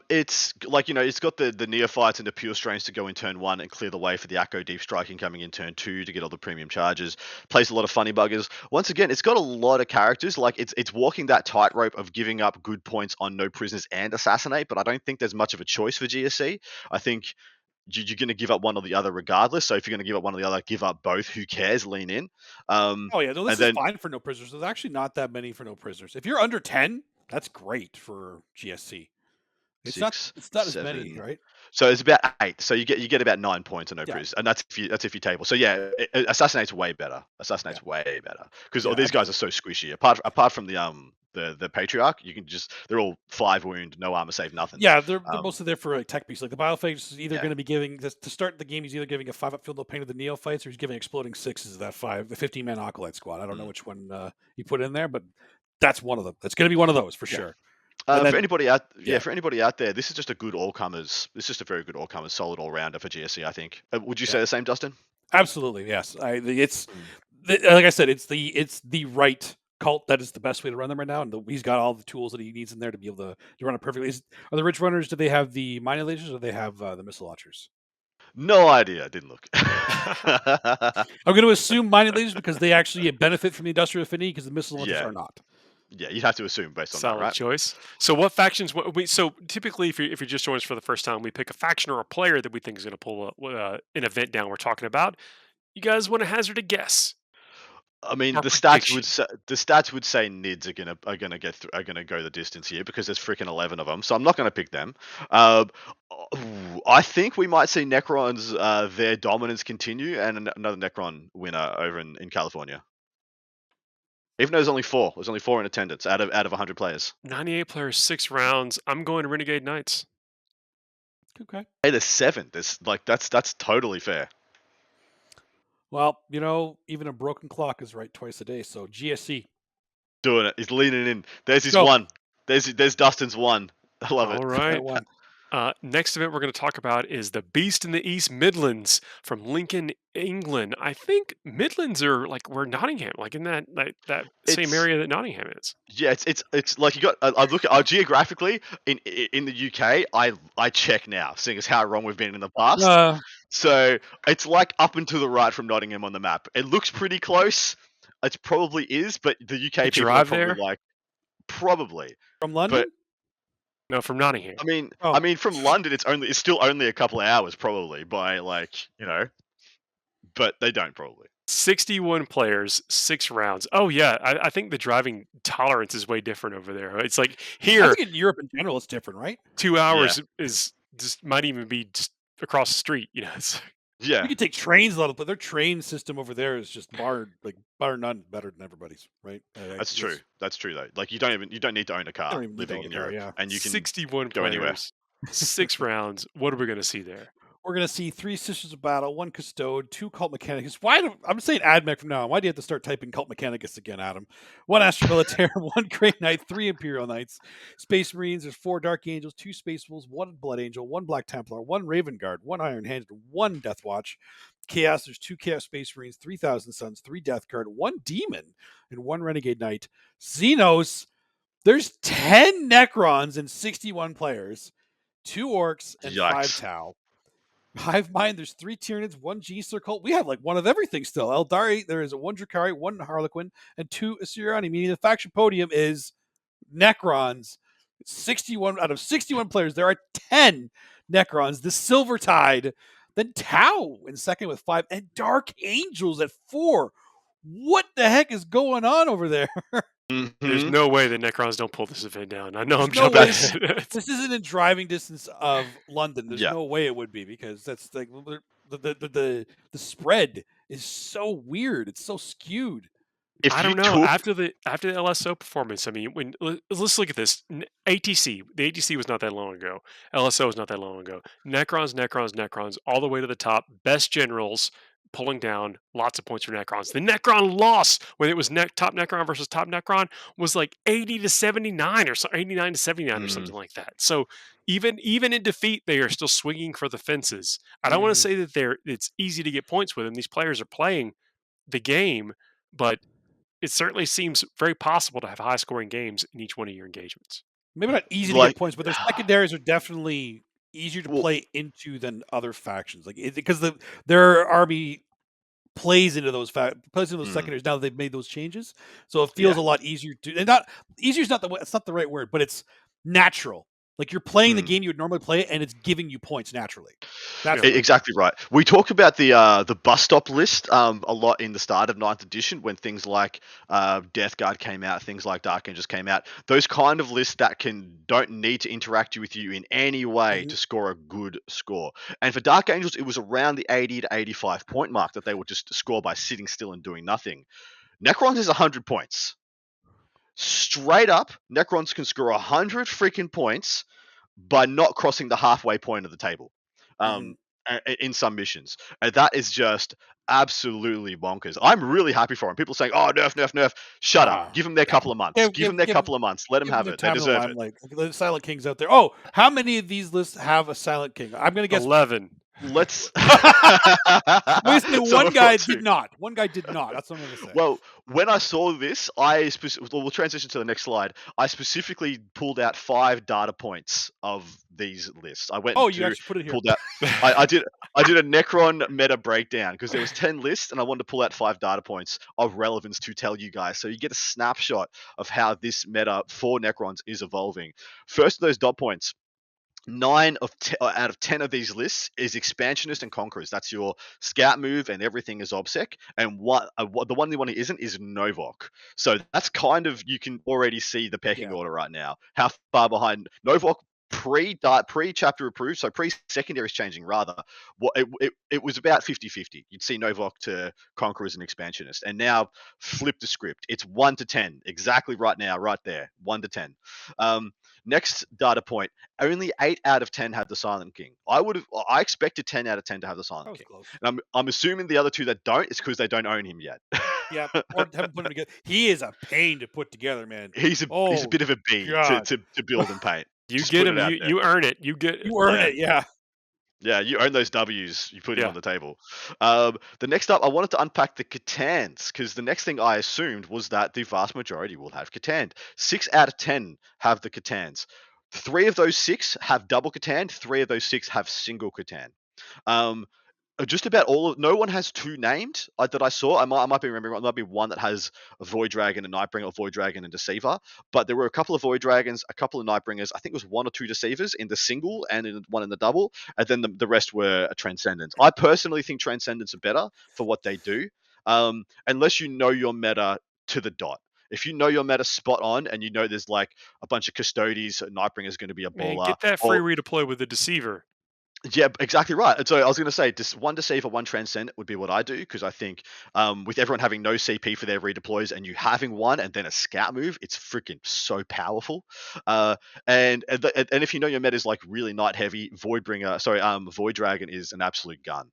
[SPEAKER 3] It's like, it's got the neophytes and the pure strains to go in turn 1 and clear the way for the Acco Deep Striking coming in turn 2 to get all the premium charges. Plays a lot of funny buggers. Once again, it's got a lot of characters. Like it's walking that tightrope of giving up good points on no prisoners and assassinate, but I don't think there's much of a choice for GSC. I think you're going to give up one or the other regardless. So if you're going to give up one or the other, give up both. Who cares? Lean in.
[SPEAKER 2] This is fine for no prisoners. There's actually not that many for no prisoners. If you're under 10, that's great for GSC. It's
[SPEAKER 3] 6,
[SPEAKER 2] not
[SPEAKER 3] 7.
[SPEAKER 2] as many, right?
[SPEAKER 3] So it's about 8. So you get about 9 points on no prisoners, and that's if you table. So yeah, Assassinate's way better. Assassinate's way better because all these guys are so squishy. Apart from the Patriarch, they're all 5 wound, no armor save, nothing.
[SPEAKER 2] Yeah, they're mostly there for like tech pieces. Like the Biophagus is either going to be giving to start the game. He's either giving a 5-up field no pain to the neophytes, or he's giving exploding 6s that 5, the 15-man Acolyte squad. I don't know which one he put in there, but that's one of them. It's going to be one of those for sure.
[SPEAKER 3] For anybody out there, this is just a good all-comers. This is just a very good all-comers, solid all-rounder for GSC, I think. Would you say the same, Dustin?
[SPEAKER 2] Absolutely, yes. It's like I said, it's the right cult that is the best way to run them right now, and he's got all the tools that he needs in there to be able to run it perfectly. Are the Ridge Runners? Do they have the mining lasers, or do they have the missile launchers?
[SPEAKER 3] No idea. I didn't look.
[SPEAKER 2] I'm going to assume mining lasers because they actually benefit from the industrial affinity because the missile launchers are not.
[SPEAKER 3] Yeah, you'd have to assume based on
[SPEAKER 1] Solid
[SPEAKER 3] that, right?
[SPEAKER 1] choice. So what factions? So typically, if you're just joining us for the first time, we pick a faction or a player that we think is going to pull an event down we're talking about. You guys want to hazard a guess?
[SPEAKER 3] I mean,
[SPEAKER 1] Our
[SPEAKER 3] the stats would say Nids are gonna go the distance here because there's freaking 11 of them. So I'm not gonna pick them. I think we might see Necrons their dominance continue and another Necron winner over in California. Even though there's only 4 in attendance out of 100 players.
[SPEAKER 1] 98 players, 6 rounds. I'm going Renegade Knights.
[SPEAKER 2] Okay.
[SPEAKER 3] Hey, there's 7. That's totally fair.
[SPEAKER 2] Well, even a broken clock is right twice a day. So GSC
[SPEAKER 3] doing it. He's leaning in. There's his one. There's Dustin's one. I love it.
[SPEAKER 1] All right. Next event we're going to talk about is the Beast in the East Midlands from Lincoln, England. I think Midlands are like where Nottingham, like in that same
[SPEAKER 3] It's
[SPEAKER 1] area that Nottingham is.
[SPEAKER 3] yeah, it's like you got. I look at geographically in the UK. I check now, seeing as how wrong we've been in the past.
[SPEAKER 2] Uh,
[SPEAKER 3] So it's like up and to the right from Nottingham on the map. It looks pretty close. It probably is, but the
[SPEAKER 1] You
[SPEAKER 3] UK people are
[SPEAKER 1] drive
[SPEAKER 3] probably
[SPEAKER 1] there?
[SPEAKER 3] like probably.
[SPEAKER 2] from
[SPEAKER 3] But
[SPEAKER 2] London?
[SPEAKER 1] No, from Nottingham.
[SPEAKER 3] I
[SPEAKER 2] Oh,
[SPEAKER 3] mean, from London, it's still only a couple of hours probably by but they don't probably.
[SPEAKER 1] 61 players, 6 rounds. Oh yeah, I think the driving tolerance is way different over there. It's like
[SPEAKER 2] I
[SPEAKER 1] here,
[SPEAKER 2] think in Europe in general it's different, right?
[SPEAKER 3] Yeah,
[SPEAKER 1] 2 hours is just might even be just across the street. It's
[SPEAKER 3] yeah,
[SPEAKER 2] We could take trains a lot, but their train system over there is just bar none better than everybody's, right?
[SPEAKER 3] that's true. That's true though. Like you don't need to own a
[SPEAKER 2] I
[SPEAKER 3] car
[SPEAKER 2] don't even need to
[SPEAKER 3] living
[SPEAKER 2] own
[SPEAKER 3] in
[SPEAKER 2] a car,
[SPEAKER 3] Europe,
[SPEAKER 2] yeah.
[SPEAKER 3] and you can
[SPEAKER 1] 61
[SPEAKER 3] go anywhere.
[SPEAKER 1] players, 6 rounds. What are we going to see there?
[SPEAKER 2] We're gonna see 3 Sisters of Battle, 1 Custode, 2 Cult Mechanicus. I'm saying AdMech from now on. Why do you have to start typing Cult Mechanicus again, Adam? 1 Astro Militaire, 1 Grey Knight, 3 Imperial Knights, Space Marines. There's 4 Dark Angels, 2 Space Wolves, 1 Blood Angel, 1 Black Templar, 1 Raven Guard, 1 Iron Handed, 1 Death Watch. Chaos. There's 2 Chaos Space Marines, 3,000 Suns, 3 Death Guard, 1 Demon, and 1 Renegade Knight. Xenos. There's 10 Necrons and 61 players, 2 Orcs, and 5
[SPEAKER 3] Yikes.
[SPEAKER 2] Tau. Hive Mind, there's 3 Tyranids, 1 G Circle. We have like one of everything still. Eldari, there is a 1 Drakari, 1 Harlequin, and 2 Assyriani, meaning the faction podium is Necrons. 61 out of 61 players, there are 10 Necrons. The Silver Tide, then Tau in second with 5, and Dark Angels at 4. What the heck is going on over there?
[SPEAKER 1] There's
[SPEAKER 3] Mhm.
[SPEAKER 1] no way the Necrons don't pull this event down. I know I'm
[SPEAKER 2] There's no
[SPEAKER 1] jumping
[SPEAKER 2] way.
[SPEAKER 1] ahead.
[SPEAKER 2] This isn't in driving distance of London. There's
[SPEAKER 3] Yeah.
[SPEAKER 2] no way it would be, because that's like the spread is so weird. It's so skewed.
[SPEAKER 3] If
[SPEAKER 1] I
[SPEAKER 3] you
[SPEAKER 1] don't know.
[SPEAKER 3] took
[SPEAKER 1] After the LSO performance, I mean, let's look at this. ATC, the ATC was not that long ago. LSO was not that long ago. Necrons, all the way to the top. Best generals pulling down lots of points for Necrons. The Necron loss when it was top Necron versus top Necron was like 80 to 79 or so, 89 to 79 or something like that. So even in defeat, they are still swinging for the fences. I don't want to say that it's easy to get points with them. These players are playing the game, but it certainly seems very possible to have high scoring games in each one of your engagements.
[SPEAKER 2] Maybe not easy to
[SPEAKER 3] like
[SPEAKER 2] get points, but their secondaries are definitely easier to
[SPEAKER 3] well,
[SPEAKER 2] play into than other factions. Like because their army plays into those secondaries now that they've made those changes. So it feels
[SPEAKER 3] yeah.
[SPEAKER 2] a lot easier to, and not easier is not it's not the right word, but it's natural. Like you're playing the game you would normally play, and it's giving you points naturally. That's
[SPEAKER 1] Yeah.
[SPEAKER 3] Exactly right. We talk about the bus stop list a lot in the start of 9th edition when things like Death Guard came out, things like Dark Angels came out. Those kind of lists that don't need to interact with you in any way to score a good score. And for Dark Angels, it was around the 80 to 85 point mark that they would just score by sitting still and doing nothing. Necrons is 100 points. Straight up, Necrons can score 100 freaking points by not crossing the halfway point of the table in some missions. And that is just absolutely bonkers. I'm really happy for them. People saying, oh, nerf. Shut up. Give them their couple of months. Give them their couple of months. Let them have it. They deserve it.
[SPEAKER 2] Like the Silent Kings out there. Oh, how many of these lists have a Silent King? I'm going to guess
[SPEAKER 1] 11.
[SPEAKER 3] Let's.
[SPEAKER 2] Wait,
[SPEAKER 3] Some
[SPEAKER 2] one
[SPEAKER 3] have
[SPEAKER 2] guy
[SPEAKER 3] got two.
[SPEAKER 2] did not. One guy did not. That's what I'm going to say.
[SPEAKER 3] Well, when I saw this, we'll transition to the next slide. I specifically pulled out 5 data points of these lists. I went
[SPEAKER 2] you actually put it here.
[SPEAKER 3] pulled out. I did a Necron meta breakdown because there was 10 lists, and I wanted to pull out 5 data points of relevance to tell you guys, so you get a snapshot of how this meta for Necrons is evolving. First of those dot points. 9 out of 10 of these lists is expansionist and conquerors. That's your scout move, and everything is obsec. And the one isn't is Novok. So that's kind of, you can already see the pecking order right now. How far behind Novok pre-chapter approved, so pre-secondary is changing rather. It was about 50-50. You'd see Novok to conquerors and expansionist, and now flip the script. It's 1 to 10 exactly right now, right there, 1 to 10. Next data point. Only 8 out of 10 have the Silent King. I expected 10 out of 10 to have the Silent King.
[SPEAKER 2] Close.
[SPEAKER 3] And I'm assuming the other 2 that don't is because they don't own him yet.
[SPEAKER 2] Yeah, or haven't put him together. He is a pain to put together, man.
[SPEAKER 3] He's a bit of a bee to build and paint.
[SPEAKER 1] You
[SPEAKER 3] Just
[SPEAKER 1] get
[SPEAKER 3] put
[SPEAKER 1] them.
[SPEAKER 3] it out there.
[SPEAKER 1] You earn it. You get.
[SPEAKER 2] You earn it, yeah.
[SPEAKER 3] Yeah, you own those W's. You put them
[SPEAKER 1] Yeah.
[SPEAKER 3] on the table. The next up, I wanted to unpack the Catans because the next thing I assumed was that the vast majority will have Catan. 6 out of 10 have the Catans. 3 of those 6 have double Catan. 3 of those 6 have single Catan. Just about no one has 2 named that I saw. I might be remembering. There might be one that has a Void Dragon, a Nightbringer, or Void Dragon and Deceiver. But there were a couple of Void Dragons, a couple of Nightbringers. I think it was 1 or 2 Deceivers in the single and one in the double, and then the rest were a Transcendence. I personally think Transcendence are better for what they do, unless you know your meta to the dot. If you know your meta spot on and you know there's like a bunch of Custodies, Nightbringer is going to be a
[SPEAKER 1] Man,
[SPEAKER 3] baller.
[SPEAKER 1] get that free redeploy with the Deceiver.
[SPEAKER 3] Yeah, exactly right. And so I was going to say, one Deceiver, one Transcendent would be what I do, because I think with everyone having no CP for their redeploys and you having one and then a scout move, it's freaking so powerful. And if you know your meta is like really Knight heavy, Void Dragon is an absolute gun.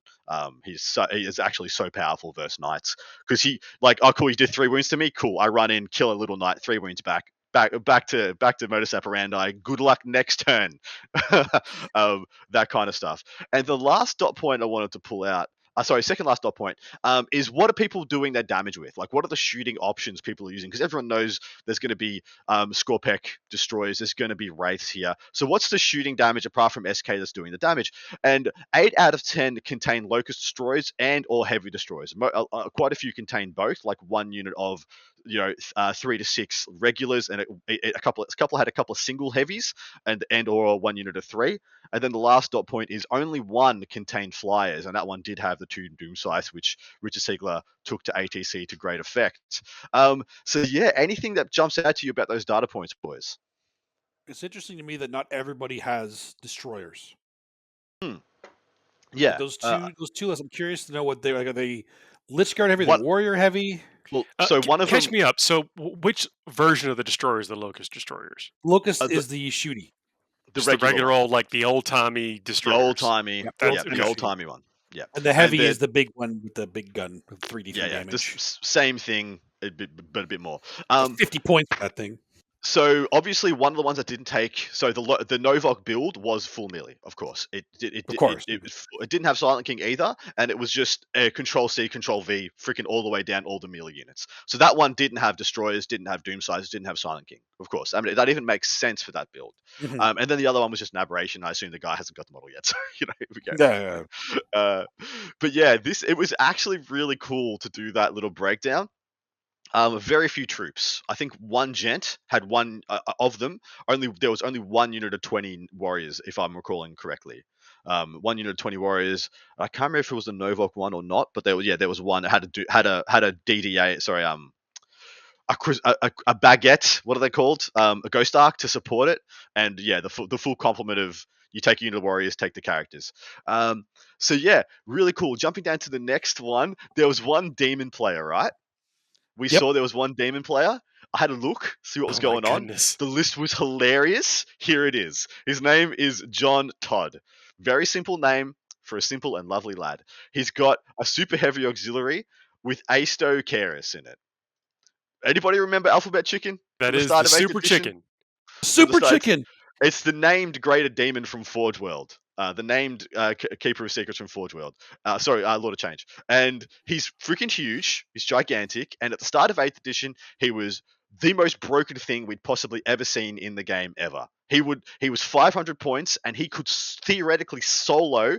[SPEAKER 3] He is actually so powerful versus Knights, because he like, oh cool, you did 3 wounds to me, cool. I run in, kill a little Knight, 3 wounds back. Back to modus operandi. Good luck next turn. That kind of stuff. And the last dot point I wanted to pull out, second last dot point, is what are people doing their damage with? Like, what are the shooting options people are using? Because everyone knows there's going to be Scorpec destroyers, there's going to be Wraiths here. So what's the shooting damage apart from SK that's doing the damage? And 8 out of 10 contain Locust destroyers and or heavy destroyers. Quite a few contain both, like 1 unit of 3 to 6 regulars, and a couple had a couple of single heavies and or 1 unit of 3. And then the last dot point is only 1 contained flyers, and that one did have the 2 Doomsize, which Richard Siegler took to ATC to great effect. So yeah, anything that jumps out to you about those data points, boys?
[SPEAKER 2] It's interesting to me that not everybody has destroyers.
[SPEAKER 3] Yeah,
[SPEAKER 2] Like those two lists, I'm curious to know what they like. Are they Lich Guard heavy? Are they Warrior heavy?
[SPEAKER 3] Well, so one of them.
[SPEAKER 1] Catch me up. So which version of the destroyer is the Locust destroyers?
[SPEAKER 2] Locust is the shooty.
[SPEAKER 1] The regular old, like the old timey destroyers.
[SPEAKER 3] The old timey, the old timey one. Yeah,
[SPEAKER 2] and the heavy is the big one with the big gun with 3d damage.
[SPEAKER 3] Same thing, but a bit more.
[SPEAKER 2] 50 points for that thing.
[SPEAKER 3] So obviously one of the ones that didn't take, so the Novok build was full melee, of course. It didn't have Silent King either, and it was just Control C, Control V, freaking all the way down all the melee units. So that one didn't have destroyers, didn't have Doomsizers, didn't have Silent King, of course. I mean, that even makes sense for that build.
[SPEAKER 2] Mm-hmm.
[SPEAKER 3] And then the other one was just an aberration. I assume the guy hasn't got the model yet, so here we go.
[SPEAKER 2] Yeah.
[SPEAKER 3] But yeah, it was actually really cool to do that little breakdown. Very few troops. I think one gent had one of them. There was only 1 unit of 20 warriors, if I'm recalling correctly. 1 unit of 20 warriors. I can't remember if it was the Novok one or not, but there was one that had a DDA. Sorry, a baguette. What are they called? A Ghost Arc to support it, and yeah, the full complement of. You take a unit of warriors, take the characters. So yeah, really cool. Jumping down to the next one, there was one demon player, right? We saw there was one demon player. I had a look, see what was going on. The list was hilarious. Here it is. His name is John Todd. Very simple name for a simple and lovely lad. He's got a super heavy auxiliary with Asto Keras in it. Anybody remember Alphabet Chicken?
[SPEAKER 1] That is the Super Chicken.
[SPEAKER 2] Super Chicken!
[SPEAKER 3] It's the named Greater Demon from Forge World. The named Keeper of Secrets from Forge World. Lord of Change. And he's freaking huge. He's gigantic. And at the start of 8th edition, he was the most broken thing we'd possibly ever seen in the game ever. He was 500 points, and he could theoretically solo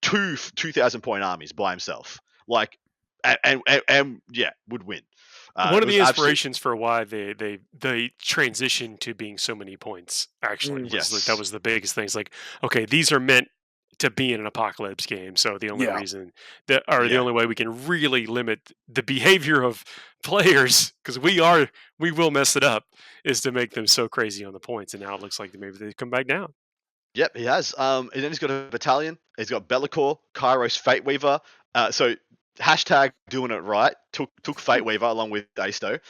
[SPEAKER 3] 2,000 point armies by himself. Like, and would win.
[SPEAKER 1] One of the inspirations for why they transitioned to being so many points actually was like, that was the biggest thing. It's like, okay, these are meant to be in an apocalypse game, so the only reason the only way we can really limit the behavior of players, because we will mess it up, is to make them so crazy on the points. And now it looks like maybe they come back down.
[SPEAKER 3] Yep, he has. And then he's got a battalion. He's got Bellicor, Kairos, Fate Weaver. So hashtag doing it right. Took Fate Weaver along with Asto.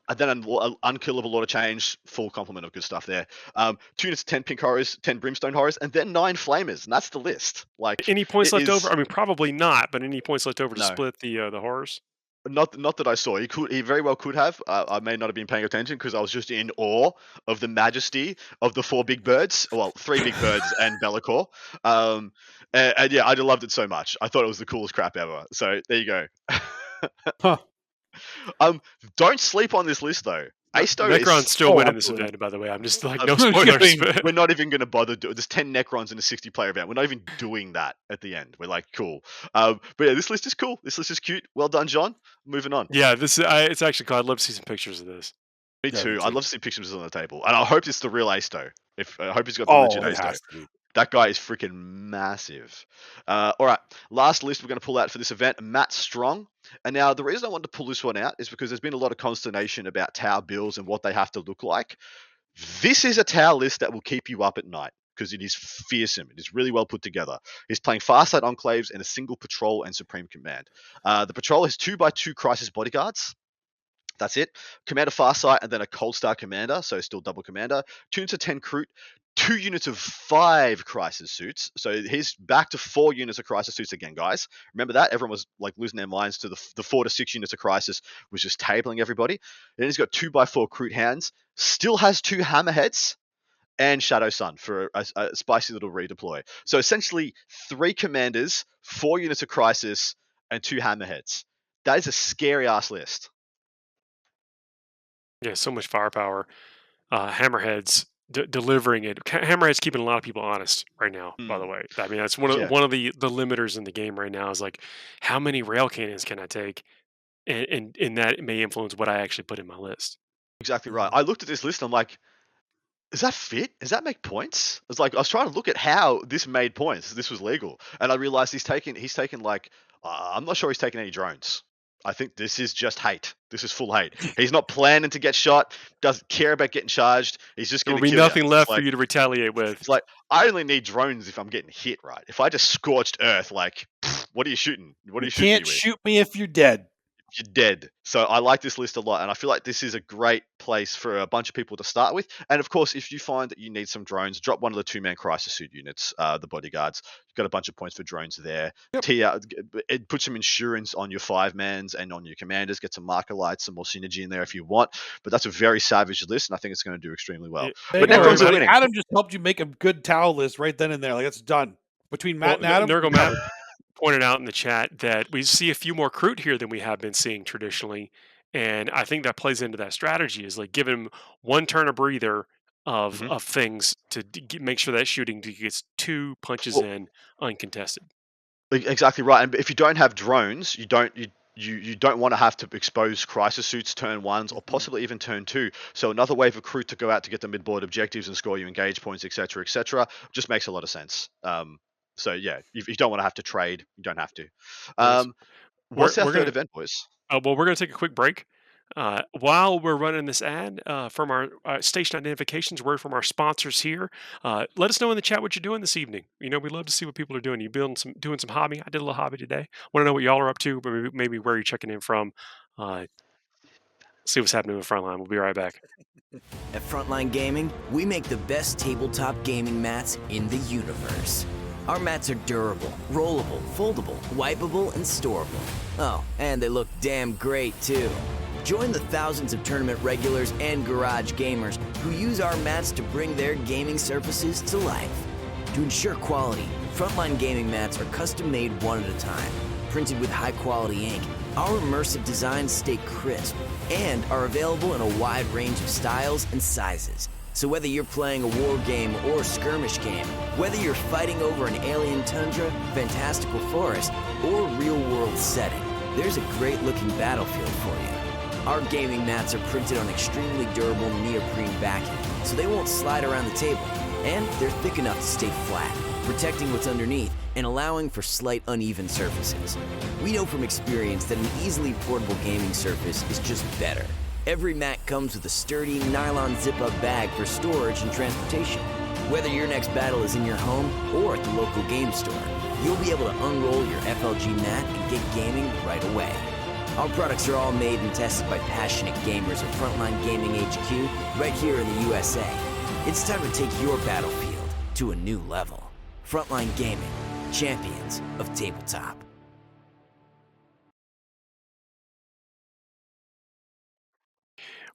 [SPEAKER 3] And then an unkillable Lord of Change, full complement of good stuff there. 2 units of 10 Pink Horrors, 10 Brimstone Horrors, and then 9 Flamers, and that's the list. Like,
[SPEAKER 1] any points left over? I mean, probably not, but any points left over to split the horrors?
[SPEAKER 3] Not that I saw. He very well could have. I may not have been paying attention because I was just in awe of the majesty of the 4 big birds. Well, 3 big birds and Be'lakor. And yeah, I loved it so much. I thought it was the coolest crap ever. So there you go.
[SPEAKER 2] Huh.
[SPEAKER 3] Don't sleep on this list though. Asto
[SPEAKER 1] Necron's
[SPEAKER 3] is.
[SPEAKER 1] still winning this
[SPEAKER 2] absolutely.
[SPEAKER 1] event, by the way. I'm just like,
[SPEAKER 3] I'm
[SPEAKER 1] no
[SPEAKER 2] just
[SPEAKER 1] spoilers.
[SPEAKER 2] kidding.
[SPEAKER 3] We're not even going to bother doing. There's 10 Necrons in a 60-player event. We're not even doing that at the end. We're like, cool. But yeah, this list is cool. This list is cute. Well done, John. Moving on.
[SPEAKER 1] Yeah, it's actually cool. I'd love to see some pictures of this.
[SPEAKER 3] Me
[SPEAKER 2] Yeah,
[SPEAKER 3] too.
[SPEAKER 2] me
[SPEAKER 3] I'd
[SPEAKER 2] too.
[SPEAKER 3] love to see pictures on the table, and I hope it's the real Asto. I hope he's got the
[SPEAKER 2] Oh,
[SPEAKER 3] legit
[SPEAKER 2] it
[SPEAKER 3] Asto.
[SPEAKER 2] has to be.
[SPEAKER 3] That guy is freaking massive. All right, last list we're going to pull out for this event, Matt Strong. And now the reason I wanted to pull this one out is because there's been a lot of consternation about Tau builds and what they have to look like. This is a Tau list that will keep you up at night because it is fearsome. It is really well put together. He's playing Farsight Enclaves and a single patrol and Supreme Command. The patrol has 2x2 Crisis Bodyguards. That's it. Commander Farsight and then a Cold Star Commander, so still double Commander. 2 units of 10 Crute, 2 units of 5 Crisis Suits. So he's back to 4 units of Crisis Suits again, guys. Remember that? Everyone was like losing their minds to the 4 to 6 units of Crisis was just tabling everybody. Then he's got 2x4 Crute Hands. Still has 2 Hammerheads and Shadow Sun for a spicy little redeploy. So essentially 3 Commanders, 4 units of Crisis, and 2 Hammerheads. That is a scary ass list.
[SPEAKER 1] Yeah, so much firepower. Hammerheads delivering it. Hammerhead's keeping a lot of people honest right now. By the way, I mean that's one of the limiters in the game right now. Is like how many rail cannons can I take, and that may influence what I actually put in my list.
[SPEAKER 3] Exactly right. I looked at this list and I'm like, does that fit? Does that make points? It's like I was trying to look at how this made points. This was legal, and I realized he's taken like I'm not sure he's taken any drones. I think this is just hate. This is full hate. He's not planning to get shot. Doesn't care about getting charged. He's just
[SPEAKER 1] There
[SPEAKER 3] going
[SPEAKER 1] will
[SPEAKER 3] to
[SPEAKER 1] be
[SPEAKER 3] kill
[SPEAKER 1] nothing
[SPEAKER 3] you.
[SPEAKER 1] left for you to retaliate with.
[SPEAKER 3] It's like I only need drones if I'm getting hit, right? If I just scorched earth, like what are you shooting? What are you shooting?
[SPEAKER 2] Can't shoot me if you're dead.
[SPEAKER 3] You're dead. So I like this list a lot, and I feel like this is a great place for a bunch of people to start with. And of course, if you find that you need some drones, drop one of the 2-man Crisis Suit units, the bodyguards. You've got a bunch of points for drones there. Yep. Put some insurance on your 5-mans and on your commanders. Get some marker lights, some more synergy in there if you want. But that's a very savage list, and I think it's going to do extremely well. But Necrons are winning.
[SPEAKER 2] Adam just helped you make a good towel list right then and there. Like, it's done. Between Matt and Adam.
[SPEAKER 1] Nurgle Matt pointed out in the chat that we see a few more Crute here than we have been seeing traditionally. And I think that plays into that strategy is like giving him one turn of breather of things to make sure that shooting gets 2 punches in uncontested.
[SPEAKER 3] Exactly right. And if you don't have drones, you don't want to have to expose Crisis Suits turn 1s or possibly even turn 2. So another wave of Crute to go out to get the mid-board objectives and score you engage points, etc., just makes a lot of sense. So yeah, if you don't want to have to trade, you don't have to. What's our third event, boys?
[SPEAKER 1] Well, we're going to take a quick break. While we're running this ad from our station identifications, word from our sponsors here. Let us know in the chat what you're doing this evening. You know, we love to see what people are doing. You doing some hobby? I did a little hobby today. Want to know what y'all are up to? Maybe where you're checking in from. See what's happening with Frontline. We'll be right back.
[SPEAKER 4] At Frontline Gaming, we make the best tabletop gaming mats in the universe. Our mats are durable, rollable, foldable, wipeable, and storable. Oh, and they look damn great too. Join the thousands of tournament regulars and garage gamers who use our mats to bring their gaming surfaces to life. To ensure quality, Frontline Gaming mats are custom made one at a time. Printed with high quality ink, our immersive designs stay crisp and are available in a wide range of styles and sizes. So whether you're playing a war game or a skirmish game, whether you're fighting over an alien tundra, fantastical forest, or real-world setting, there's a great-looking battlefield for you. Our gaming mats are printed on extremely durable neoprene backing, so they won't slide around the table, and they're thick enough to stay flat, protecting what's underneath and allowing for slight uneven surfaces. We know from experience that an easily portable gaming surface is just better. Every mat comes with a sturdy nylon zip-up bag for storage and transportation. Whether your next battle is in your home or at the local game store, you'll be able to unroll your FLG mat and get gaming right away. Our products are all made and tested by passionate gamers at Frontline Gaming HQ right here in the USA. It's time to take your battlefield to a new level. Frontline Gaming, champions of tabletop.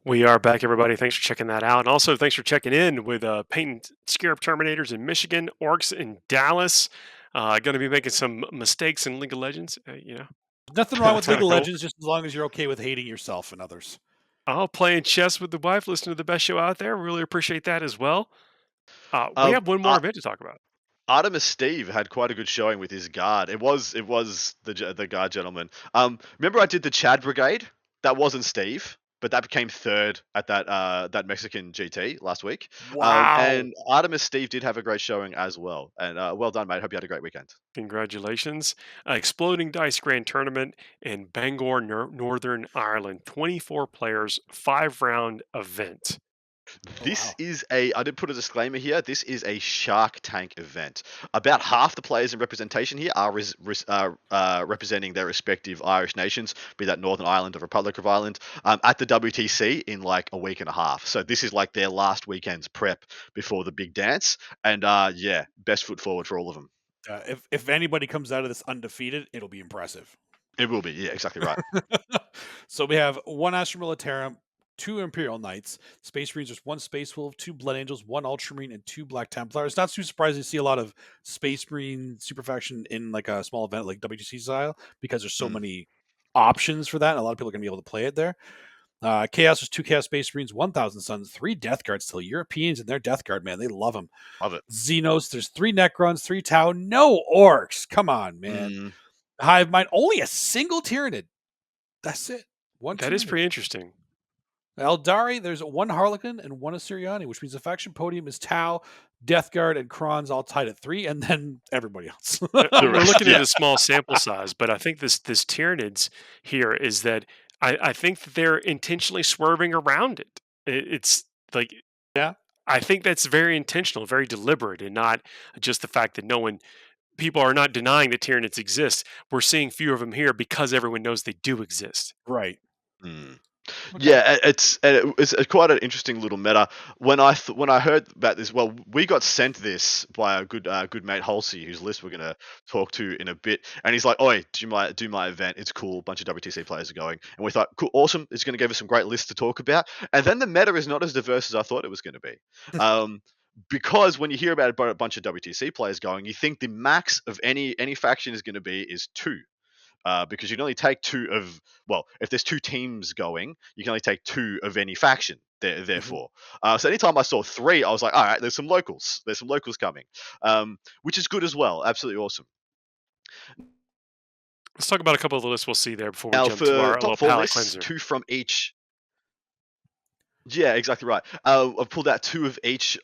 [SPEAKER 1] We are back, everybody. Thanks for checking that out. And also, thanks for checking in with Painting Scarab Terminators in Michigan, Orcs in Dallas. Going to be making some mistakes in League of Legends.
[SPEAKER 2] Nothing wrong with
[SPEAKER 1] That's
[SPEAKER 2] League
[SPEAKER 1] kinda
[SPEAKER 2] of
[SPEAKER 1] cool.
[SPEAKER 2] Legends, just as long as you're okay with hating yourself and others.
[SPEAKER 1] Playing chess with the wife, listening to the best show out there. Really appreciate that as well. We
[SPEAKER 3] Um,
[SPEAKER 1] have one more
[SPEAKER 3] Ar-
[SPEAKER 1] event to talk about.
[SPEAKER 3] Artemis Steve had quite a good showing with his guard. It was the guard gentleman. Remember I did the Chad Brigade? That wasn't Steve, but that became third at that Mexican GT last week.
[SPEAKER 2] Wow.
[SPEAKER 3] And Artemis Steve did have a great showing as well. And well done, mate. Hope you had a great weekend.
[SPEAKER 1] Congratulations. Exploding Dice Grand Tournament in Bangor, Northern Ireland. 24 players, 5-round event.
[SPEAKER 3] This
[SPEAKER 2] Wow.
[SPEAKER 3] is I did put a disclaimer here. This is a Shark Tank event. About half the players in representation here are representing their respective Irish nations, be that Northern Ireland or Republic of Ireland, at the WTC in like a week and a half. So this is like their last weekend's prep before the big dance. And yeah, best foot forward for all of them.
[SPEAKER 2] If anybody comes out of this undefeated, it'll be impressive.
[SPEAKER 3] It will be. Yeah, exactly right.
[SPEAKER 2] So we have one Astra Militarum, 2 Imperial Knights, Space Marines, there's 1 Space Wolf, 2 Blood Angels, 1 Ultramarine, and 2 Black Templars. Not too surprising to see a lot of Space Marine super faction in like a small event like WTC style because there's so
[SPEAKER 3] Mm.
[SPEAKER 2] many options for that. And a lot of people are going to be able to play it there. Chaos is 2 Chaos Space Marines, 1,000 Suns, 3 Death Guards still. Europeans and their Death Guard, man, they love them.
[SPEAKER 3] Love it.
[SPEAKER 2] Xenos, there's 3 Necrons, 3 Tau, no Orcs. Come on, man.
[SPEAKER 3] Mm.
[SPEAKER 2] Hive Mind, only a single Tyranid. That's it. One
[SPEAKER 1] That is
[SPEAKER 2] Tyranid.
[SPEAKER 1] pretty interesting.
[SPEAKER 2] Eldari, there's 1 Harlequin and 1 Assyriani, which means the faction podium is Tau, Death Guard, and Krons all tied at 3, and then everybody else.
[SPEAKER 1] We're
[SPEAKER 3] rest,
[SPEAKER 1] looking
[SPEAKER 3] yeah.
[SPEAKER 1] at a small sample size, but I think this Tyranids here is that I think that they're intentionally swerving around it. It's like
[SPEAKER 2] Yeah.
[SPEAKER 1] I think that's very intentional, very deliberate, and not just the fact that people are not denying that Tyranids exist. We're seeing fewer of them here because everyone knows they do exist.
[SPEAKER 2] Right.
[SPEAKER 3] Mm.
[SPEAKER 2] Okay.
[SPEAKER 3] Yeah, it's quite an interesting little meta. When I heard about this, well, we got sent this by a good mate Halsey, whose list we're gonna talk to in a bit, and he's like, "Oi, do my event? It's cool. A bunch of WTC players are going," and we thought, "Cool, awesome. It's gonna give us some great lists to talk about." And then the meta is not as diverse as I thought it was gonna be. Because when you hear about a bunch of WTC players going, you think the max of any faction is going to be is 2. Because you can only take 2 of, well, if there's 2 teams going, you can only take 2 of any faction. Therefore, so anytime I saw 3, I was like, all right, there's some locals coming, which is good as well. Absolutely awesome.
[SPEAKER 1] Let's talk about a couple of the lists we'll see there before we
[SPEAKER 3] Now
[SPEAKER 1] jump to
[SPEAKER 3] for
[SPEAKER 1] our little
[SPEAKER 3] top 4
[SPEAKER 1] palate
[SPEAKER 3] lists,
[SPEAKER 1] cleanser.
[SPEAKER 3] 2 from each. Yeah, exactly right. I've pulled out 2 of each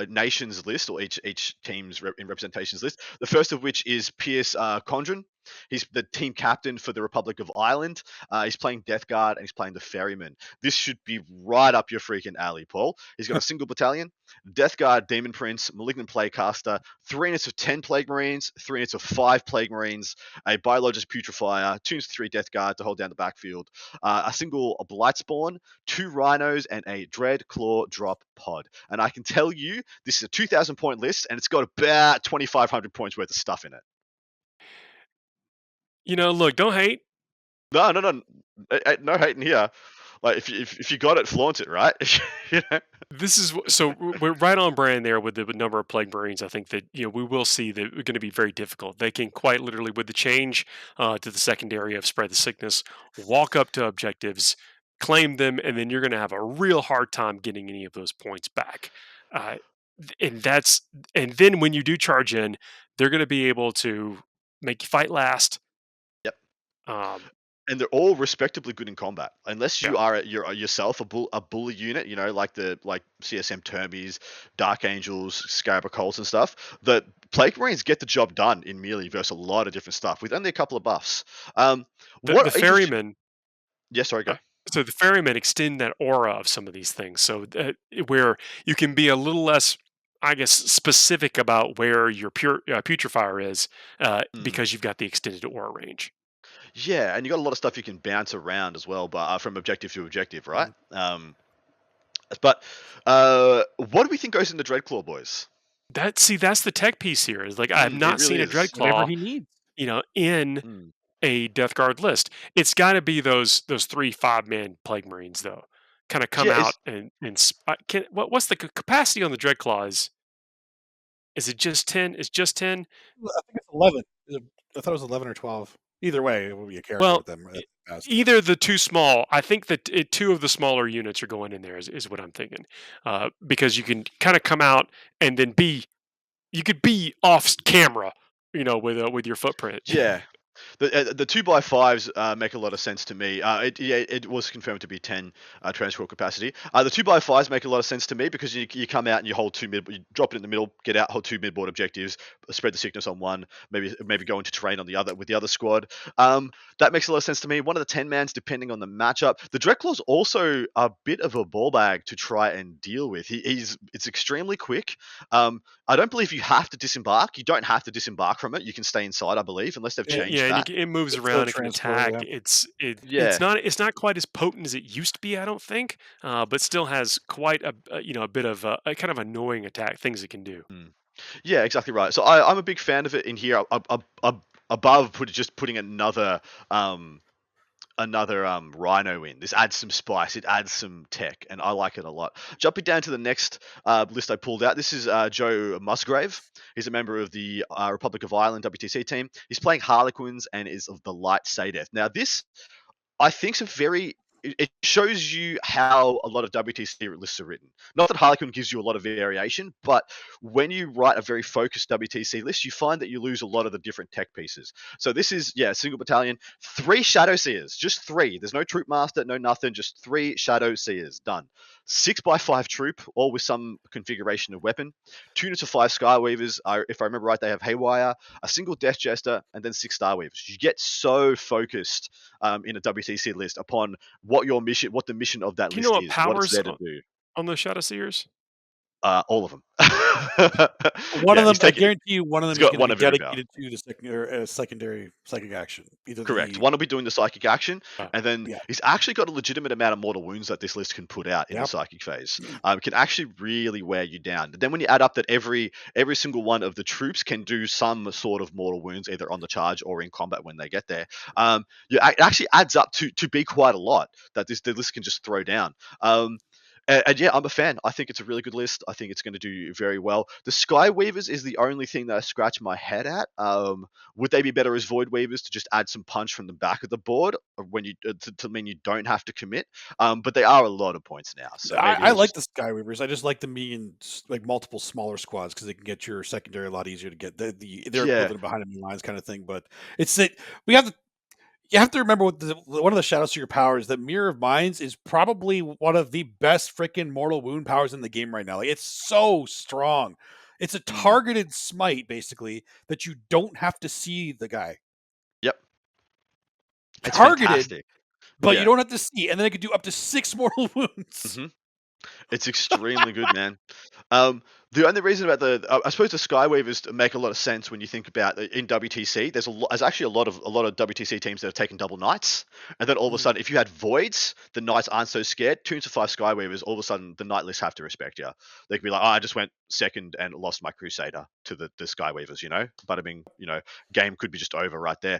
[SPEAKER 3] nation's list, or each team's in representations list. The first of which is Pierce Condren. He's the team captain for the Republic of Ireland. He's playing Death Guard and he's playing the Ferryman. This should be right up your freaking alley, Paul. He's got a single battalion, Death Guard, Demon Prince, Malignant Plaguecaster, 3 units of 10 Plague Marines, 3 units of 5 Plague Marines, a Biologist Putrefier, 2 units of 3 Death Guard to hold down the backfield, a single Blightspawn, 2 Rhinos, and a Dread Claw Drop Pod. And I can tell you, this is a 2,000 point list, and it's got about 2,500 points worth of stuff in it.
[SPEAKER 1] Look, don't hate.
[SPEAKER 3] No, no hating here. Like if you got it, flaunt it, right?
[SPEAKER 1] This is so we're right on brand there with the number of Plague Marines. I think that we will see that we're going to be very difficult. They can quite literally, with the change to the secondary of Spread the Sickness, walk up to objectives, claim them, and then you're going to have a real hard time getting any of those points back. And then when you do charge in, they're going to be able to make you fight last.
[SPEAKER 3] Yep.
[SPEAKER 1] And
[SPEAKER 3] they're all respectably good in combat, unless you
[SPEAKER 1] Yeah.
[SPEAKER 3] are yourself a bully unit, like CSM Termies, Dark Angels, Scarab Colts and stuff. The Plague Marines get the job done in melee versus a lot of different stuff with only a couple of buffs.
[SPEAKER 1] The Ferryman.
[SPEAKER 3] Yes, sorry, go.
[SPEAKER 1] So the Ferrymen extend that aura of some of these things, so where you can be a little less, I guess, specific about where your putrefier is, because you've got the extended aura range.
[SPEAKER 3] Yeah, and you got a lot of stuff you can bounce around as well, but from objective to objective, right? But what do we think goes in the Dreadclaw, boys?
[SPEAKER 1] That's the tech piece here. Is like I have not
[SPEAKER 3] really
[SPEAKER 1] seen a
[SPEAKER 3] is.
[SPEAKER 2] Whatever
[SPEAKER 1] Dreadclaw,
[SPEAKER 2] he needs.
[SPEAKER 1] in a Death Guard list. It's got to be those 3 5-man Plague Marines though. kind of come
[SPEAKER 3] Yeah,
[SPEAKER 1] out what's the capacity on the Dreadclaws? Is it just 10? Is just 10?
[SPEAKER 2] I think it's 11. I thought it was 11 or 12. Either way, it will be a character
[SPEAKER 1] Well,
[SPEAKER 2] with them.
[SPEAKER 1] either the too small. I think that two of the smaller units are going in there is what I'm thinking, because you can kind of come out and then you could be off camera, with your footprint.
[SPEAKER 3] yeah. The 2x5s make a lot of sense to me. It was confirmed to be 10 transport capacity. The 2x5s make a lot of sense to me because you come out and you hold you drop it in the middle, get out, hold 2 midboard objectives, spread the sickness on one, maybe go into terrain on the other with the other squad. That makes a lot of sense to me. One of the 10-mans, depending on the matchup. The Dreadclaw's also a bit of a ball bag to try and deal with. It's extremely quick. I don't believe you have to disembark. You don't have to disembark from it. You can stay inside, I believe, unless they've changed
[SPEAKER 1] And
[SPEAKER 3] that.
[SPEAKER 1] it moves
[SPEAKER 2] It's
[SPEAKER 1] around. It can
[SPEAKER 2] transport,
[SPEAKER 1] attack.
[SPEAKER 2] yeah.
[SPEAKER 1] It's not quite as potent as it used to be, I don't think, but still has quite a bit of a kind of annoying attack things it can do.
[SPEAKER 3] Yeah, exactly right. So I'm a big fan of it in here. Above putting another rhino in. This adds some spice. It adds some tech, and I like it a lot. Jumping down to the next list I pulled out. This is Joe Musgrave. He's a member of the Republic of Ireland WTC team. He's playing Harlequins and is of the light Sadeth. Now this, I think, it shows you how a lot of WTC lists are written. Not that Harlequin gives you a lot of variation, but when you write a very focused WTC list, you find that you lose a lot of the different tech pieces. So this is, single battalion, 3 Shadow Seers, just 3. There's no Troop Master, no nothing, just 3 Shadow Seers, done. 6x5 troop, all with some configuration of weapon. 2 units of 5 Skyweavers, if I remember right, they have Haywire, a single Death Jester, and then 6 Starweavers. You get so focused in a WTC list upon what the mission of that
[SPEAKER 1] Do you
[SPEAKER 3] list
[SPEAKER 1] know what
[SPEAKER 3] is, what it's
[SPEAKER 1] powers
[SPEAKER 3] there to do.
[SPEAKER 1] on those Shadow Seers?
[SPEAKER 3] All of them.
[SPEAKER 2] One of them, I
[SPEAKER 3] he's
[SPEAKER 2] guarantee you, one of them is
[SPEAKER 3] got
[SPEAKER 2] going
[SPEAKER 3] one
[SPEAKER 2] to
[SPEAKER 3] of
[SPEAKER 2] be
[SPEAKER 3] every power.
[SPEAKER 2] dedicated to the secondary psychic action. Either
[SPEAKER 3] Correct. One will be doing the psychic action,
[SPEAKER 1] Oh,
[SPEAKER 3] and then he's actually got a legitimate amount of mortal wounds that this list can put out in the psychic phase. It can actually really wear you down. But then when you add up that every single one of the troops can do some sort of mortal wounds, either on the charge or in combat when they get there, it actually adds up to be quite a lot that the list can just throw down. And yeah, I'm a fan. I think it's a really good list. I think it's going to do very well. The Sky Weavers is the only thing that I scratch my head at. Would they be better as Void Weavers to just add some punch from the back of the board when you to mean you don't have to commit? But they are a lot of points now. So
[SPEAKER 2] I like the Skyweavers. I just like them being like multiple smaller squads because they can get your secondary a lot easier to get their equivalent behind enemy lines kind of thing. But you have to remember one of the Shadow Seer powers that Mirror of Minds is probably one of the best freaking mortal wound powers in the game right now. Like, it's so strong. It's a targeted smite basically that you don't have to see the guy.
[SPEAKER 3] Yep. It's
[SPEAKER 2] targeted,
[SPEAKER 3] fantastic.
[SPEAKER 2] but you don't have to see, and then it could do up to 6 mortal wounds.
[SPEAKER 3] Mm-hmm. It's extremely good, man. The only reason about I suppose the Skyweavers make a lot of sense when you think about in WTC. There's actually a lot of WTC teams that have taken double knights, and then all of a sudden, if you had voids, the knights aren't so scared. 2 to 5 Skyweavers, all of a sudden, the knight lists have to respect you. They could be like, I just went second and lost my Crusader to the Skyweavers, But I mean, game could be just over right there.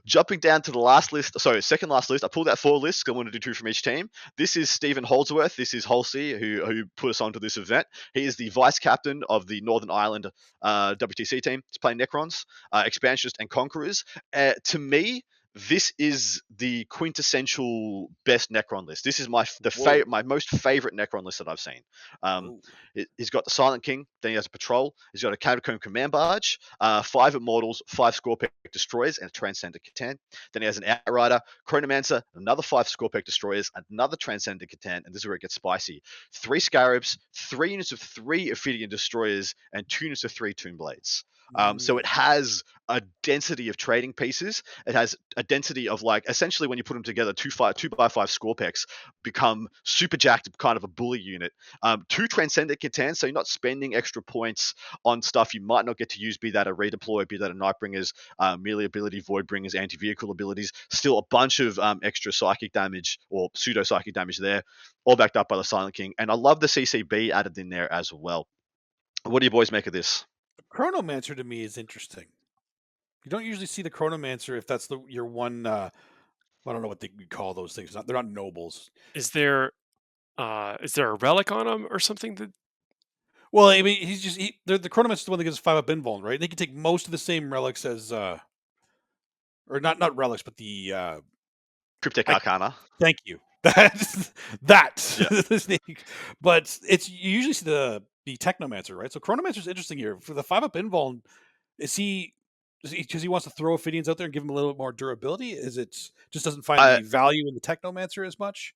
[SPEAKER 3] Jumping down to the second last list, I pulled out 4 lists. I want to do 2 from each team. This is Stephen Holdsworth. This is Halsey, who put us onto this event. He is the vice captain of the Northern Ireland WTC team. He's playing Necrons, Expansionists, and Conquerors. To me, this is the quintessential best Necron list. This is my most favorite Necron list that I've seen. He's got the Silent King, then he has a patrol. He's got a Catacomb Command Barge, 5 Immortals, 5 Scorpec Destroyers, and a Transcendent Catan. Then he has an Outrider, Chronomancer, another 5 Scorpec Destroyers, another Transcendent Catan, and this is where it gets spicy. 3 Scarabs, 3 units of 3 Ophidian Destroyers, and 2 units of 3 Tomb Blades. So it has a density of trading pieces. It has a density of, like, essentially when you put them together, 2x5 Scorpex become super jacked, kind of a bully unit. 2 Transcendent Catan, so you're not spending extra points on stuff you might not get to use, be that a redeploy, be that a Nightbringers, melee ability, Voidbringers, anti-vehicle abilities. Still a bunch of extra psychic damage or pseudo-psychic damage there, all backed up by the Silent King. And I love the CCB added in there as well. What do you boys make of this?
[SPEAKER 2] Chronomancer to me is interesting. You don't usually see the Chronomancer if that's your one I don't know what we call those things. They're not nobles.
[SPEAKER 1] Is there a relic on him or something that?
[SPEAKER 2] Well, I mean, the Chronomancer is the one that gives 5-up invuln, right? They can take most of the same relics as, or not relics, but the
[SPEAKER 3] Cryptic
[SPEAKER 2] I
[SPEAKER 3] Arcana.
[SPEAKER 2] thank you. That's
[SPEAKER 3] Yeah.
[SPEAKER 2] the snake. But you usually see the Technomancer, right? So Chronomancer is interesting here for the 5-up invuln. Is he because he wants to throw Ophidians out there and give him a little bit more durability? Is it just doesn't find
[SPEAKER 3] I,
[SPEAKER 2] the value in the Technomancer as much?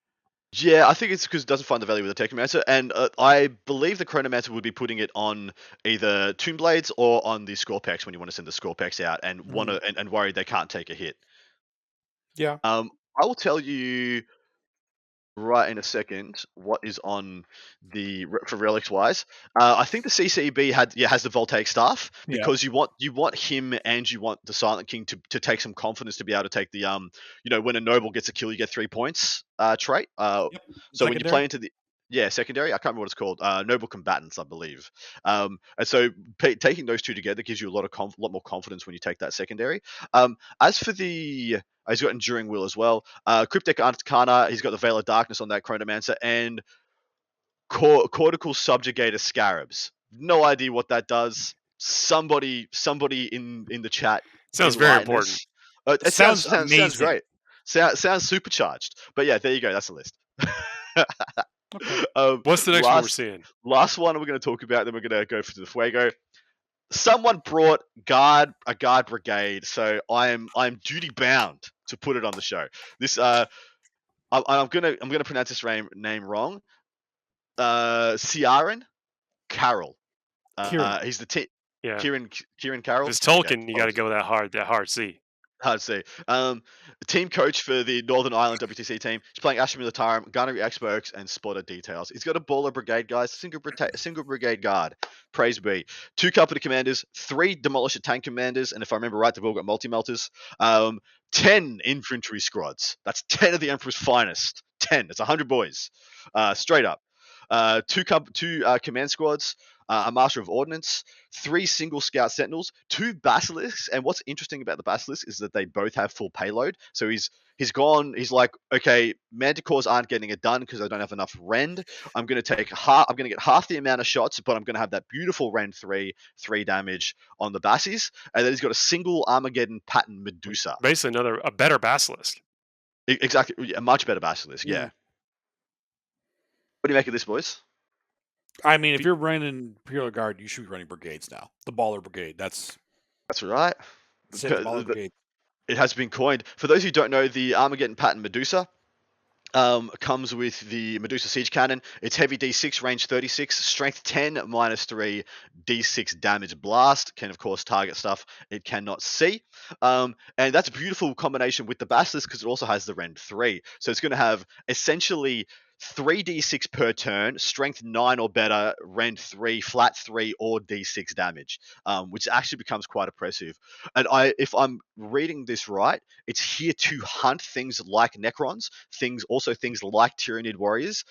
[SPEAKER 3] Yeah, I think it's because it doesn't find the value with the Technomancer, and I believe the Chronomancer would be putting it on either Tomb Blades or on the Scorpex when you want to send the Scorpex out and and worry they can't take a hit.
[SPEAKER 2] Yeah.
[SPEAKER 3] I will tell you right in a second what is on for relics wise. I think the CCB has the Voltaic Staff
[SPEAKER 2] Yeah.
[SPEAKER 3] because you want him and you want the Silent King to take some confidence to be able to take the when a noble gets a kill you get 3 points trait. So when you play into the secondary, I can't remember what it's called. Noble Combatants, I believe. And so taking those two together gives you a lot more confidence when you take that secondary. As for the he's got Enduring Will as well. Cryptic Arcana, he's got the Veil of Darkness on that Chronomancer, and Cortical Subjugator Scarabs. No idea what that does. Somebody in the chat.
[SPEAKER 1] Sounds very important.
[SPEAKER 3] It
[SPEAKER 2] sounds
[SPEAKER 3] sounds great. Sounds supercharged. But yeah, there you go. That's the list.
[SPEAKER 2] Okay.
[SPEAKER 1] What's the next one we're seeing?
[SPEAKER 3] Last one we're going to talk about, then we're going to go for the Fuego. Someone brought a guard brigade, so I'm duty bound to put it on the show. This I'm gonna pronounce this name wrong. Ciaran Carroll.
[SPEAKER 2] Kieran.
[SPEAKER 3] He's the
[SPEAKER 1] Yeah.
[SPEAKER 3] Kieran Carroll.
[SPEAKER 1] If it's Tolkien, you got to go that hard C.
[SPEAKER 3] Hard to see. The team coach for the Northern Ireland WTC team. He's playing Asher Militarum, Gunnery Experts, and Spotter Details. He's got a baller brigade, guys. Single brigade guard. Praise be. 2 company commanders, 3 Demolisher tank commanders, and if I remember right, they've all got multi-melters. 10 infantry squads. That's 10 of the Emperor's finest. 10. It's 100 boys. Straight up. 2 command squads. A Master of Ordnance, 3 single Scout Sentinels, 2 Basilisks, and what's interesting about the Basilisk is that they both have full payload. So he's like, okay, Manticores aren't getting it done because I don't have enough Rend. I'm going to get half the amount of shots, but I'm going to have that beautiful Rend 3 damage on the Bassies, and then he's got a single Armageddon pattern Medusa.
[SPEAKER 1] Basically a better Basilisk.
[SPEAKER 3] Exactly, a much better Basilisk, yeah. What do you make of this, boys?
[SPEAKER 2] I mean, if you're running Imperial Guard, you should be running brigades now. The Baller Brigade. That's
[SPEAKER 3] right.
[SPEAKER 2] The Baller Brigade.
[SPEAKER 3] It has been coined. For those who don't know, the Armageddon pattern Medusa comes with the Medusa Siege Cannon. It's heavy D6, range 36, strength 10, -3, D6 damage blast. Can, of course, target stuff it cannot see. And that's a beautiful combination with the Basilisk because it also has the Rend 3. So it's going to have essentially 3d6 per turn, strength 9 or better, Rend 3, flat 3, or d6 damage, which actually becomes quite oppressive. And if I'm reading this right, it's here to hunt things like Necrons, things like Tyrannid Warriors,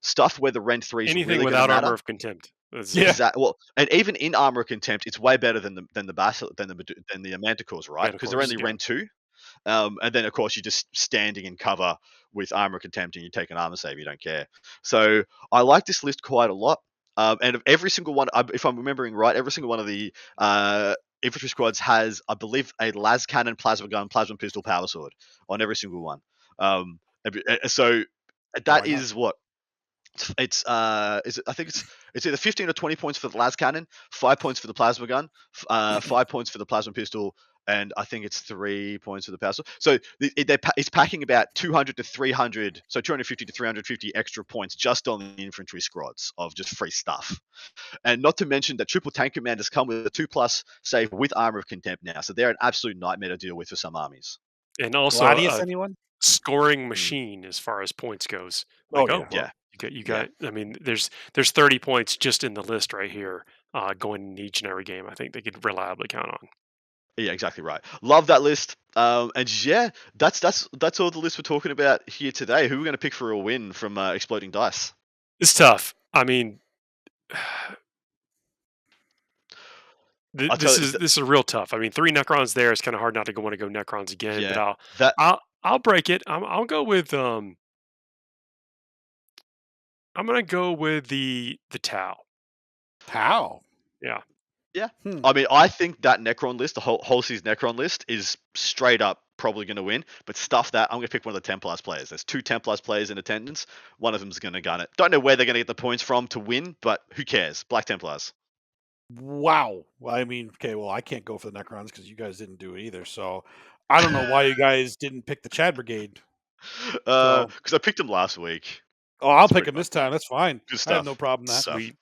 [SPEAKER 3] stuff where the Rend 3 is
[SPEAKER 1] anything
[SPEAKER 3] really
[SPEAKER 1] without
[SPEAKER 3] matter.
[SPEAKER 1] Armor of Contempt.
[SPEAKER 3] Well, and even in Armor of Contempt, it's way better than the Manticores, right? Because they're only Rend 2. And then, of course, you're just standing in cover with Armor of Contempt and you take an armor save, you don't care. So I like this list quite a lot. And of every single one, if I'm remembering right, every single one of the infantry squads has, I believe, a las cannon, plasma gun, plasma pistol, power sword on every single one. So that is what it's I think it's either 15 or 20 points for the las cannon, 5 points for the plasma gun, 5 points for the plasma pistol, and I think it's 3 points for the power sword. So it's packing about 200 to 300, so 250 to 350 extra points just on the infantry squads of just free stuff. And not to mention that triple tank commanders come with a 2+ save with Armor of Contempt now, so they're an absolute nightmare to deal with for some armies.
[SPEAKER 1] And also
[SPEAKER 2] anyone?
[SPEAKER 1] Scoring machine as far as points goes.
[SPEAKER 3] Yeah.
[SPEAKER 1] You got. I mean, there's 30 points just in the list right here, going in each and every game. I think they could reliably count on.
[SPEAKER 3] Yeah, exactly right. Love that list. And yeah, that's all the list we're talking about here today. Who are we going to pick for a win from Exploding Dice?
[SPEAKER 1] It's tough. I mean, this is real tough. I mean, 3 Necrons there. It's kind of hard not to want to go Necrons again.
[SPEAKER 3] Yeah,
[SPEAKER 1] but I'll break it. I'll go with I'm gonna go with the Tau.
[SPEAKER 2] How?
[SPEAKER 1] Yeah.
[SPEAKER 3] Yeah.
[SPEAKER 2] Hmm.
[SPEAKER 3] I mean, I think that Necron list, the whole season Necron list, is straight up probably going to win. But stuff that, I'm going to pick one of the Templars players. There's 2 Templars players in attendance. One of them's going to gun it. Don't know where they're going to get the points from to win, but who cares? Black Templars.
[SPEAKER 2] Wow. Well, I mean, okay, well, I can't go for the Necrons because you guys didn't do it either. So I don't know why you guys didn't pick the Chad Brigade.
[SPEAKER 3] Because I picked them last week.
[SPEAKER 2] Oh, I'll
[SPEAKER 3] It's
[SPEAKER 2] pick
[SPEAKER 3] pretty
[SPEAKER 2] him this time. That's fine.
[SPEAKER 3] Good
[SPEAKER 2] I have
[SPEAKER 3] stuff.
[SPEAKER 2] no problem with that.
[SPEAKER 3] Stuff.
[SPEAKER 1] Sweet.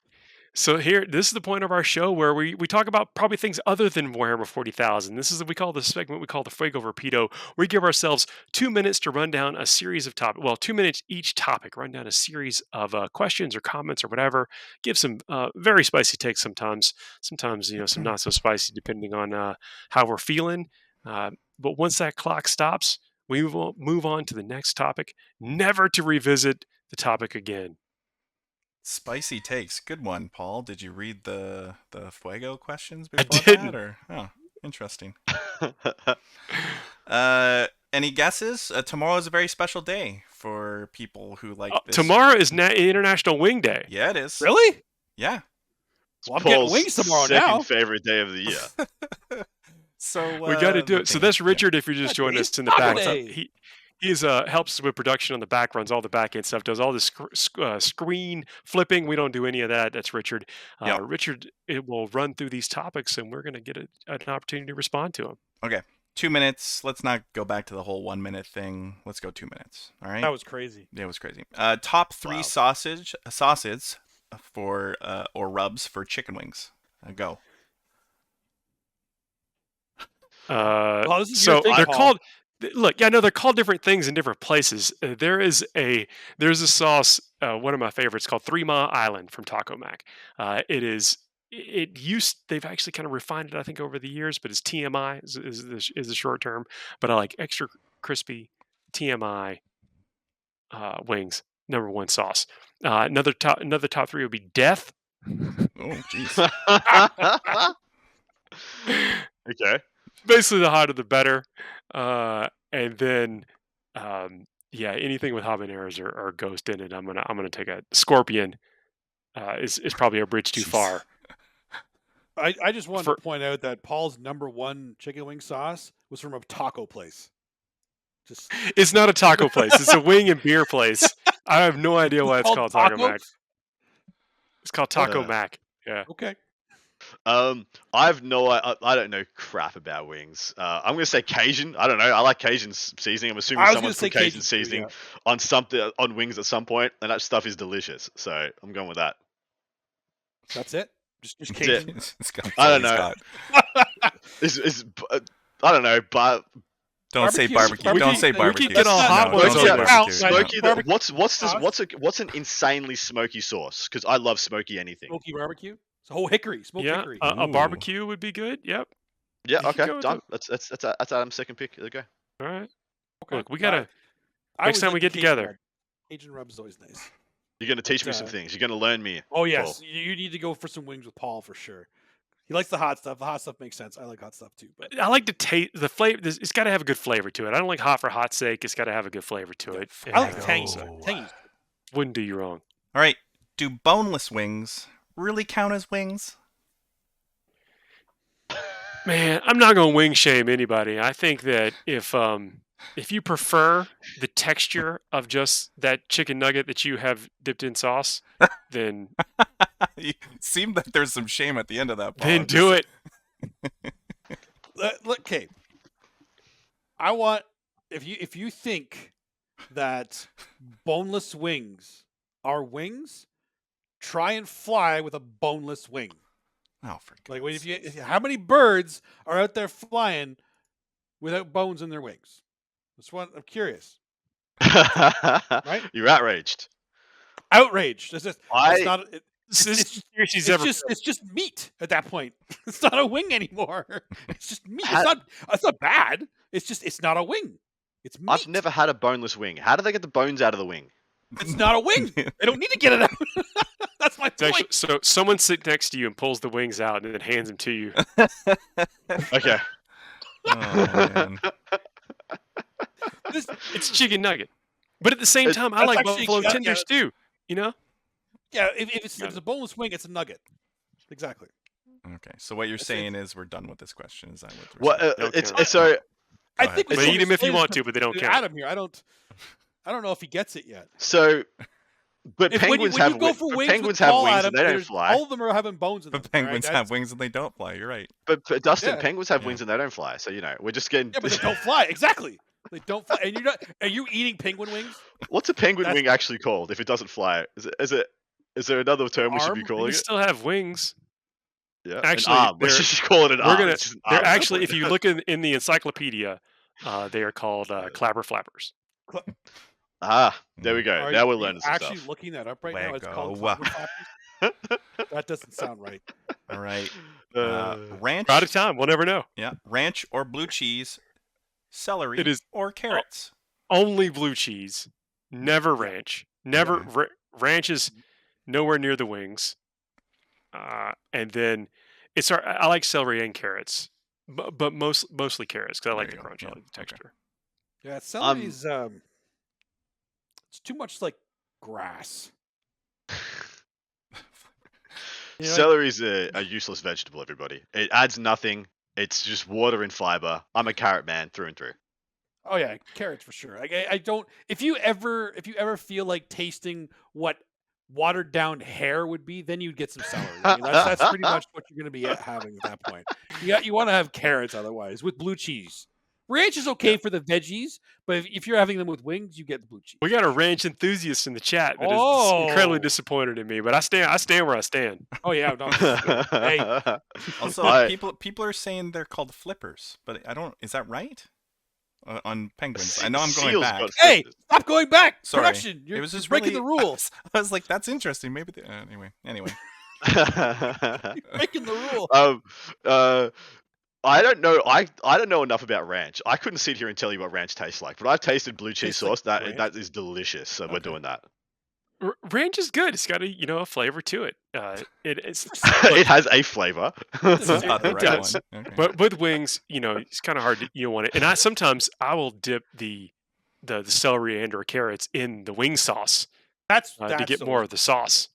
[SPEAKER 1] So here, this is the point of our show where we talk about probably things other than Warhammer 40,000. This is what we call the segment we call the Fuego Rapido. We give ourselves 2 minutes to run down a series of topic. Well, 2 minutes each topic. Run down a series of questions or comments or whatever. Give some very spicy takes sometimes. Sometimes some not so spicy depending on how we're feeling. But once that clock stops, we will move on to the next topic. Never to revisit the topic again.
[SPEAKER 5] Spicy takes. Good one, Paul. Did you read the Fuego questions
[SPEAKER 1] I
[SPEAKER 5] before
[SPEAKER 1] didn't.
[SPEAKER 5] that? Or interesting. Any guesses? Tomorrow is a very special day for people who like this.
[SPEAKER 1] Tomorrow is International Wing Day.
[SPEAKER 5] Yeah, it is.
[SPEAKER 2] Really?
[SPEAKER 5] Yeah.
[SPEAKER 2] Well, I'm getting
[SPEAKER 3] Paul's
[SPEAKER 2] wings tomorrow
[SPEAKER 3] second
[SPEAKER 2] now.
[SPEAKER 3] favorite day of the year.
[SPEAKER 5] So
[SPEAKER 1] We got to do it. So that's Richard. If you're just
[SPEAKER 2] That's
[SPEAKER 1] joining
[SPEAKER 2] Dave's
[SPEAKER 1] us in the
[SPEAKER 2] Taco
[SPEAKER 1] back,
[SPEAKER 2] Day.
[SPEAKER 1] he's helps with production on the back, runs all the back end stuff, does all the screen flipping. We don't do any of that. That's Richard.
[SPEAKER 5] Yep.
[SPEAKER 1] Richard, it will run through these topics, and we're going to get an opportunity to respond to them.
[SPEAKER 5] Okay. 2 minutes. Let's not go back to the whole 1 minute thing. Let's go 2 minutes. All right.
[SPEAKER 2] That was crazy.
[SPEAKER 5] It was crazy. Top 3
[SPEAKER 3] Wow.
[SPEAKER 5] sauces for or rubs for chicken wings. Go.
[SPEAKER 2] Well, this is your
[SPEAKER 1] So
[SPEAKER 2] thing,
[SPEAKER 1] they're
[SPEAKER 2] Paul.
[SPEAKER 1] called. Look, yeah, no, they're called different things in different places. There's a sauce, one of my favorites, called 3 Mile Island from Taco Mac. They've actually kind of refined it, I think, over the years, but it's TMI is the short term. But I like extra crispy TMI wings. #1 sauce. Another top 3 would be Death.
[SPEAKER 5] Oh, jeez.
[SPEAKER 3] Okay.
[SPEAKER 1] Basically, the hotter the better. And then, anything with habaneros or ghost in it, I'm gonna take a Scorpion. Is probably a bridge too
[SPEAKER 5] Jeez.
[SPEAKER 1] far.
[SPEAKER 2] I just wanted
[SPEAKER 1] For-
[SPEAKER 2] to point out that Paul's #1 chicken wing sauce was from a taco place. Just
[SPEAKER 1] It's not a taco place. It's a wing and beer place. I have no idea why it's called Taco Mac. It's called Taco Mac. Yeah.
[SPEAKER 2] Okay.
[SPEAKER 3] I don't know crap about wings. I'm gonna say Cajun. I don't know. I like Cajun seasoning. I'm assuming
[SPEAKER 2] I was
[SPEAKER 3] someone's
[SPEAKER 2] gonna
[SPEAKER 3] put
[SPEAKER 2] say
[SPEAKER 3] Cajun
[SPEAKER 2] Cajun too,
[SPEAKER 3] seasoning
[SPEAKER 2] yeah.
[SPEAKER 3] on wings at some point, and that stuff is delicious. So I'm going with that.
[SPEAKER 2] That's it. Just
[SPEAKER 3] That's it.
[SPEAKER 2] Cajun.
[SPEAKER 3] I don't know. I don't know, but
[SPEAKER 5] Don't say
[SPEAKER 2] Barbecue.
[SPEAKER 5] barbecue. Don't say
[SPEAKER 1] We
[SPEAKER 5] barbecue.
[SPEAKER 1] could get all hot
[SPEAKER 5] No,
[SPEAKER 1] ones
[SPEAKER 5] don't say
[SPEAKER 1] on there.
[SPEAKER 5] barbecue.
[SPEAKER 3] smoky.
[SPEAKER 2] Barbecue
[SPEAKER 3] What's an insanely smoky sauce? Because I love smoky anything.
[SPEAKER 2] Smoky barbecue. So hickory. Smoked
[SPEAKER 1] Yeah.
[SPEAKER 2] hickory.
[SPEAKER 1] A
[SPEAKER 5] Ooh.
[SPEAKER 1] barbecue would be good. Yep.
[SPEAKER 3] Yeah.
[SPEAKER 1] You could
[SPEAKER 3] Okay.
[SPEAKER 1] go with
[SPEAKER 3] Done. That's Adam's second pick. There you go.
[SPEAKER 1] All right.
[SPEAKER 2] Okay.
[SPEAKER 1] Look, we gotta.
[SPEAKER 2] I
[SPEAKER 1] next
[SPEAKER 2] was
[SPEAKER 1] time we
[SPEAKER 2] into
[SPEAKER 1] get
[SPEAKER 2] Cajun
[SPEAKER 1] together.
[SPEAKER 2] rub. Cajun rub is always nice.
[SPEAKER 3] You're gonna teach me some
[SPEAKER 2] Uh,
[SPEAKER 3] things. You're gonna learn me.
[SPEAKER 2] Oh yes,
[SPEAKER 3] Paul.
[SPEAKER 2] you need to go for some wings with Paul for sure. He likes the hot stuff. The hot stuff makes sense. I like hot stuff too. But
[SPEAKER 1] I like to taste the flavor. It's got to have a good flavor to it. I don't like hot for hot's sake. It's got to have a good flavor to it.
[SPEAKER 2] I like
[SPEAKER 1] And,
[SPEAKER 2] tangy.
[SPEAKER 5] Oh.
[SPEAKER 2] Tangy.
[SPEAKER 1] Wouldn't do you wrong.
[SPEAKER 5] All right. Do boneless wings really count as wings?
[SPEAKER 1] Man, I'm not going to wing shame anybody. I think that if you prefer the texture of just that chicken nugget that you have dipped in sauce, then
[SPEAKER 5] It seemed that there's some shame at the end of that. Paul.
[SPEAKER 1] then do it.
[SPEAKER 2] Look, okay. I want if you think that boneless wings are wings, try and fly with a boneless wing.
[SPEAKER 5] Oh, for
[SPEAKER 2] Like, wait,
[SPEAKER 5] goodness
[SPEAKER 2] how many birds are out there flying without bones in their wings? That's what I'm curious.
[SPEAKER 3] Right? You're outraged.
[SPEAKER 2] Outraged. It's
[SPEAKER 3] I-
[SPEAKER 2] not.
[SPEAKER 1] This is
[SPEAKER 2] It's,
[SPEAKER 1] the weirdest he's
[SPEAKER 2] it's
[SPEAKER 1] ever.
[SPEAKER 2] just meat at that point. It's not a wing anymore. It's just meat.
[SPEAKER 3] Ha-
[SPEAKER 2] It's not bad. It's not a wing. It's meat.
[SPEAKER 3] I've never had a boneless wing. How do they get the bones out of the wing?
[SPEAKER 2] It's not a wing. They don't need to get it out. That's my
[SPEAKER 1] It's
[SPEAKER 2] point.
[SPEAKER 1] actually, so someone sits next to you and pulls the wings out and then hands them to you.
[SPEAKER 3] Okay.
[SPEAKER 5] Oh, man.
[SPEAKER 1] It's chicken nugget. But at the same time, I
[SPEAKER 2] That's
[SPEAKER 1] like
[SPEAKER 2] actually-
[SPEAKER 1] buffalo
[SPEAKER 2] yeah,
[SPEAKER 1] tenders too. You know?
[SPEAKER 2] Yeah, if it's a boneless wing, it's a nugget. Exactly.
[SPEAKER 5] Okay, so what you're
[SPEAKER 2] That's
[SPEAKER 5] saying is we're done with this question. Is that what we're
[SPEAKER 3] What?
[SPEAKER 5] saying?
[SPEAKER 1] Don't
[SPEAKER 3] It's
[SPEAKER 1] count.
[SPEAKER 3] so.
[SPEAKER 2] I
[SPEAKER 5] ahead.
[SPEAKER 2] think we
[SPEAKER 1] But
[SPEAKER 2] should
[SPEAKER 1] eat 'em if you
[SPEAKER 2] explain
[SPEAKER 1] want
[SPEAKER 2] this
[SPEAKER 1] to, but they don't count.
[SPEAKER 2] Adam here, I don't know if he gets it yet.
[SPEAKER 3] So, but
[SPEAKER 2] If
[SPEAKER 3] penguins
[SPEAKER 2] when you
[SPEAKER 3] have
[SPEAKER 2] go for wings
[SPEAKER 3] penguins
[SPEAKER 2] with
[SPEAKER 3] have
[SPEAKER 2] Paul,
[SPEAKER 3] wings
[SPEAKER 2] Adam,
[SPEAKER 3] and they don't
[SPEAKER 2] there's-
[SPEAKER 3] fly.
[SPEAKER 2] All of them are having bones in them.
[SPEAKER 5] But penguins
[SPEAKER 2] right?
[SPEAKER 5] have wings and they don't fly. You're right.
[SPEAKER 3] But Dustin,
[SPEAKER 2] Yeah.
[SPEAKER 3] penguins have
[SPEAKER 5] Yeah.
[SPEAKER 3] wings and they don't fly. So we're just getting.
[SPEAKER 2] Yeah, but they don't fly. Exactly. They don't fly. And you're not. Are you eating penguin wings?
[SPEAKER 3] What's a penguin
[SPEAKER 2] That's-
[SPEAKER 3] wing actually called if it doesn't fly? Is there another term we should be
[SPEAKER 2] Arm?
[SPEAKER 3] calling
[SPEAKER 1] They
[SPEAKER 3] it?
[SPEAKER 1] still have wings.
[SPEAKER 3] Yeah,
[SPEAKER 1] Actually,
[SPEAKER 3] an arm. We
[SPEAKER 1] they're-
[SPEAKER 3] should just call it an
[SPEAKER 1] We're
[SPEAKER 3] arm.
[SPEAKER 1] gonna.
[SPEAKER 3] It's just an
[SPEAKER 1] They're
[SPEAKER 3] arm.
[SPEAKER 1] actually, if you look in the encyclopedia, they are called clabber flappers.
[SPEAKER 3] There we go.
[SPEAKER 2] Are
[SPEAKER 3] now we're
[SPEAKER 2] you
[SPEAKER 3] learning some
[SPEAKER 2] actually
[SPEAKER 3] stuff.
[SPEAKER 2] looking that up right now? It's called
[SPEAKER 5] Waggo.
[SPEAKER 2] clapper flappers? That doesn't sound right.
[SPEAKER 5] All right.
[SPEAKER 3] Uh,
[SPEAKER 5] Ranch.
[SPEAKER 1] We're out of time. We'll never know.
[SPEAKER 5] Yeah. Ranch or blue cheese, celery
[SPEAKER 1] It is-
[SPEAKER 5] or carrots.
[SPEAKER 1] Only blue cheese, never ranch. Never ranch is nowhere near the wings. And then I like celery and carrots, but mostly carrots because I like
[SPEAKER 5] There
[SPEAKER 1] the
[SPEAKER 5] you go.
[SPEAKER 1] crunch. I
[SPEAKER 5] Yeah,
[SPEAKER 1] like the
[SPEAKER 5] okay.
[SPEAKER 1] texture.
[SPEAKER 2] Yeah, celery is it's too much like grass. You know,
[SPEAKER 3] Celery's a useless vegetable, everybody. It adds nothing. It's just water and fiber. I'm a carrot man through and through.
[SPEAKER 2] Oh yeah, carrots for sure. Like I don't. If you ever feel like tasting what watered down hair would be, then you'd get some celery. I mean, that's pretty much what you're going to be having at that point. You want to have carrots otherwise with blue cheese. Ranch is okay for the veggies, but if you're having them with wings, you get the blue cheese.
[SPEAKER 1] We got a ranch enthusiast in the chat that is incredibly
[SPEAKER 2] Oh.
[SPEAKER 1] disappointed in me, but I stand where I stand.
[SPEAKER 2] Oh yeah, no. Hey.
[SPEAKER 5] Also,
[SPEAKER 3] I-
[SPEAKER 5] people are saying they're called flippers, but I don't. Is that right? On penguins, I know I'm going
[SPEAKER 3] Seals
[SPEAKER 5] back.
[SPEAKER 3] got
[SPEAKER 2] Hey,
[SPEAKER 3] flippers.
[SPEAKER 2] stop going back.
[SPEAKER 5] Sorry.
[SPEAKER 2] Production. You're
[SPEAKER 5] It was just
[SPEAKER 2] breaking
[SPEAKER 5] really,
[SPEAKER 2] the rules.
[SPEAKER 5] I was like, that's interesting. Maybe. Anyway.
[SPEAKER 2] Breaking the rule.
[SPEAKER 3] I don't know. I don't know enough about ranch. I couldn't sit here and tell you what ranch tastes like, but I've tasted blue cheese
[SPEAKER 2] Tastes like
[SPEAKER 3] sauce. That
[SPEAKER 2] ranch?
[SPEAKER 3] that is delicious. So we're
[SPEAKER 5] Okay.
[SPEAKER 3] doing that.
[SPEAKER 1] Ranch is good. It's got a flavor to it. It's
[SPEAKER 3] It has a flavor.
[SPEAKER 5] This is not the
[SPEAKER 1] It
[SPEAKER 5] right
[SPEAKER 1] does.
[SPEAKER 5] one. Okay.
[SPEAKER 1] but with wings, it's kind of hard to want it. And I sometimes will dip the celery and or carrots in the wing sauce
[SPEAKER 2] That's
[SPEAKER 1] to get
[SPEAKER 2] so
[SPEAKER 1] more of the sauce.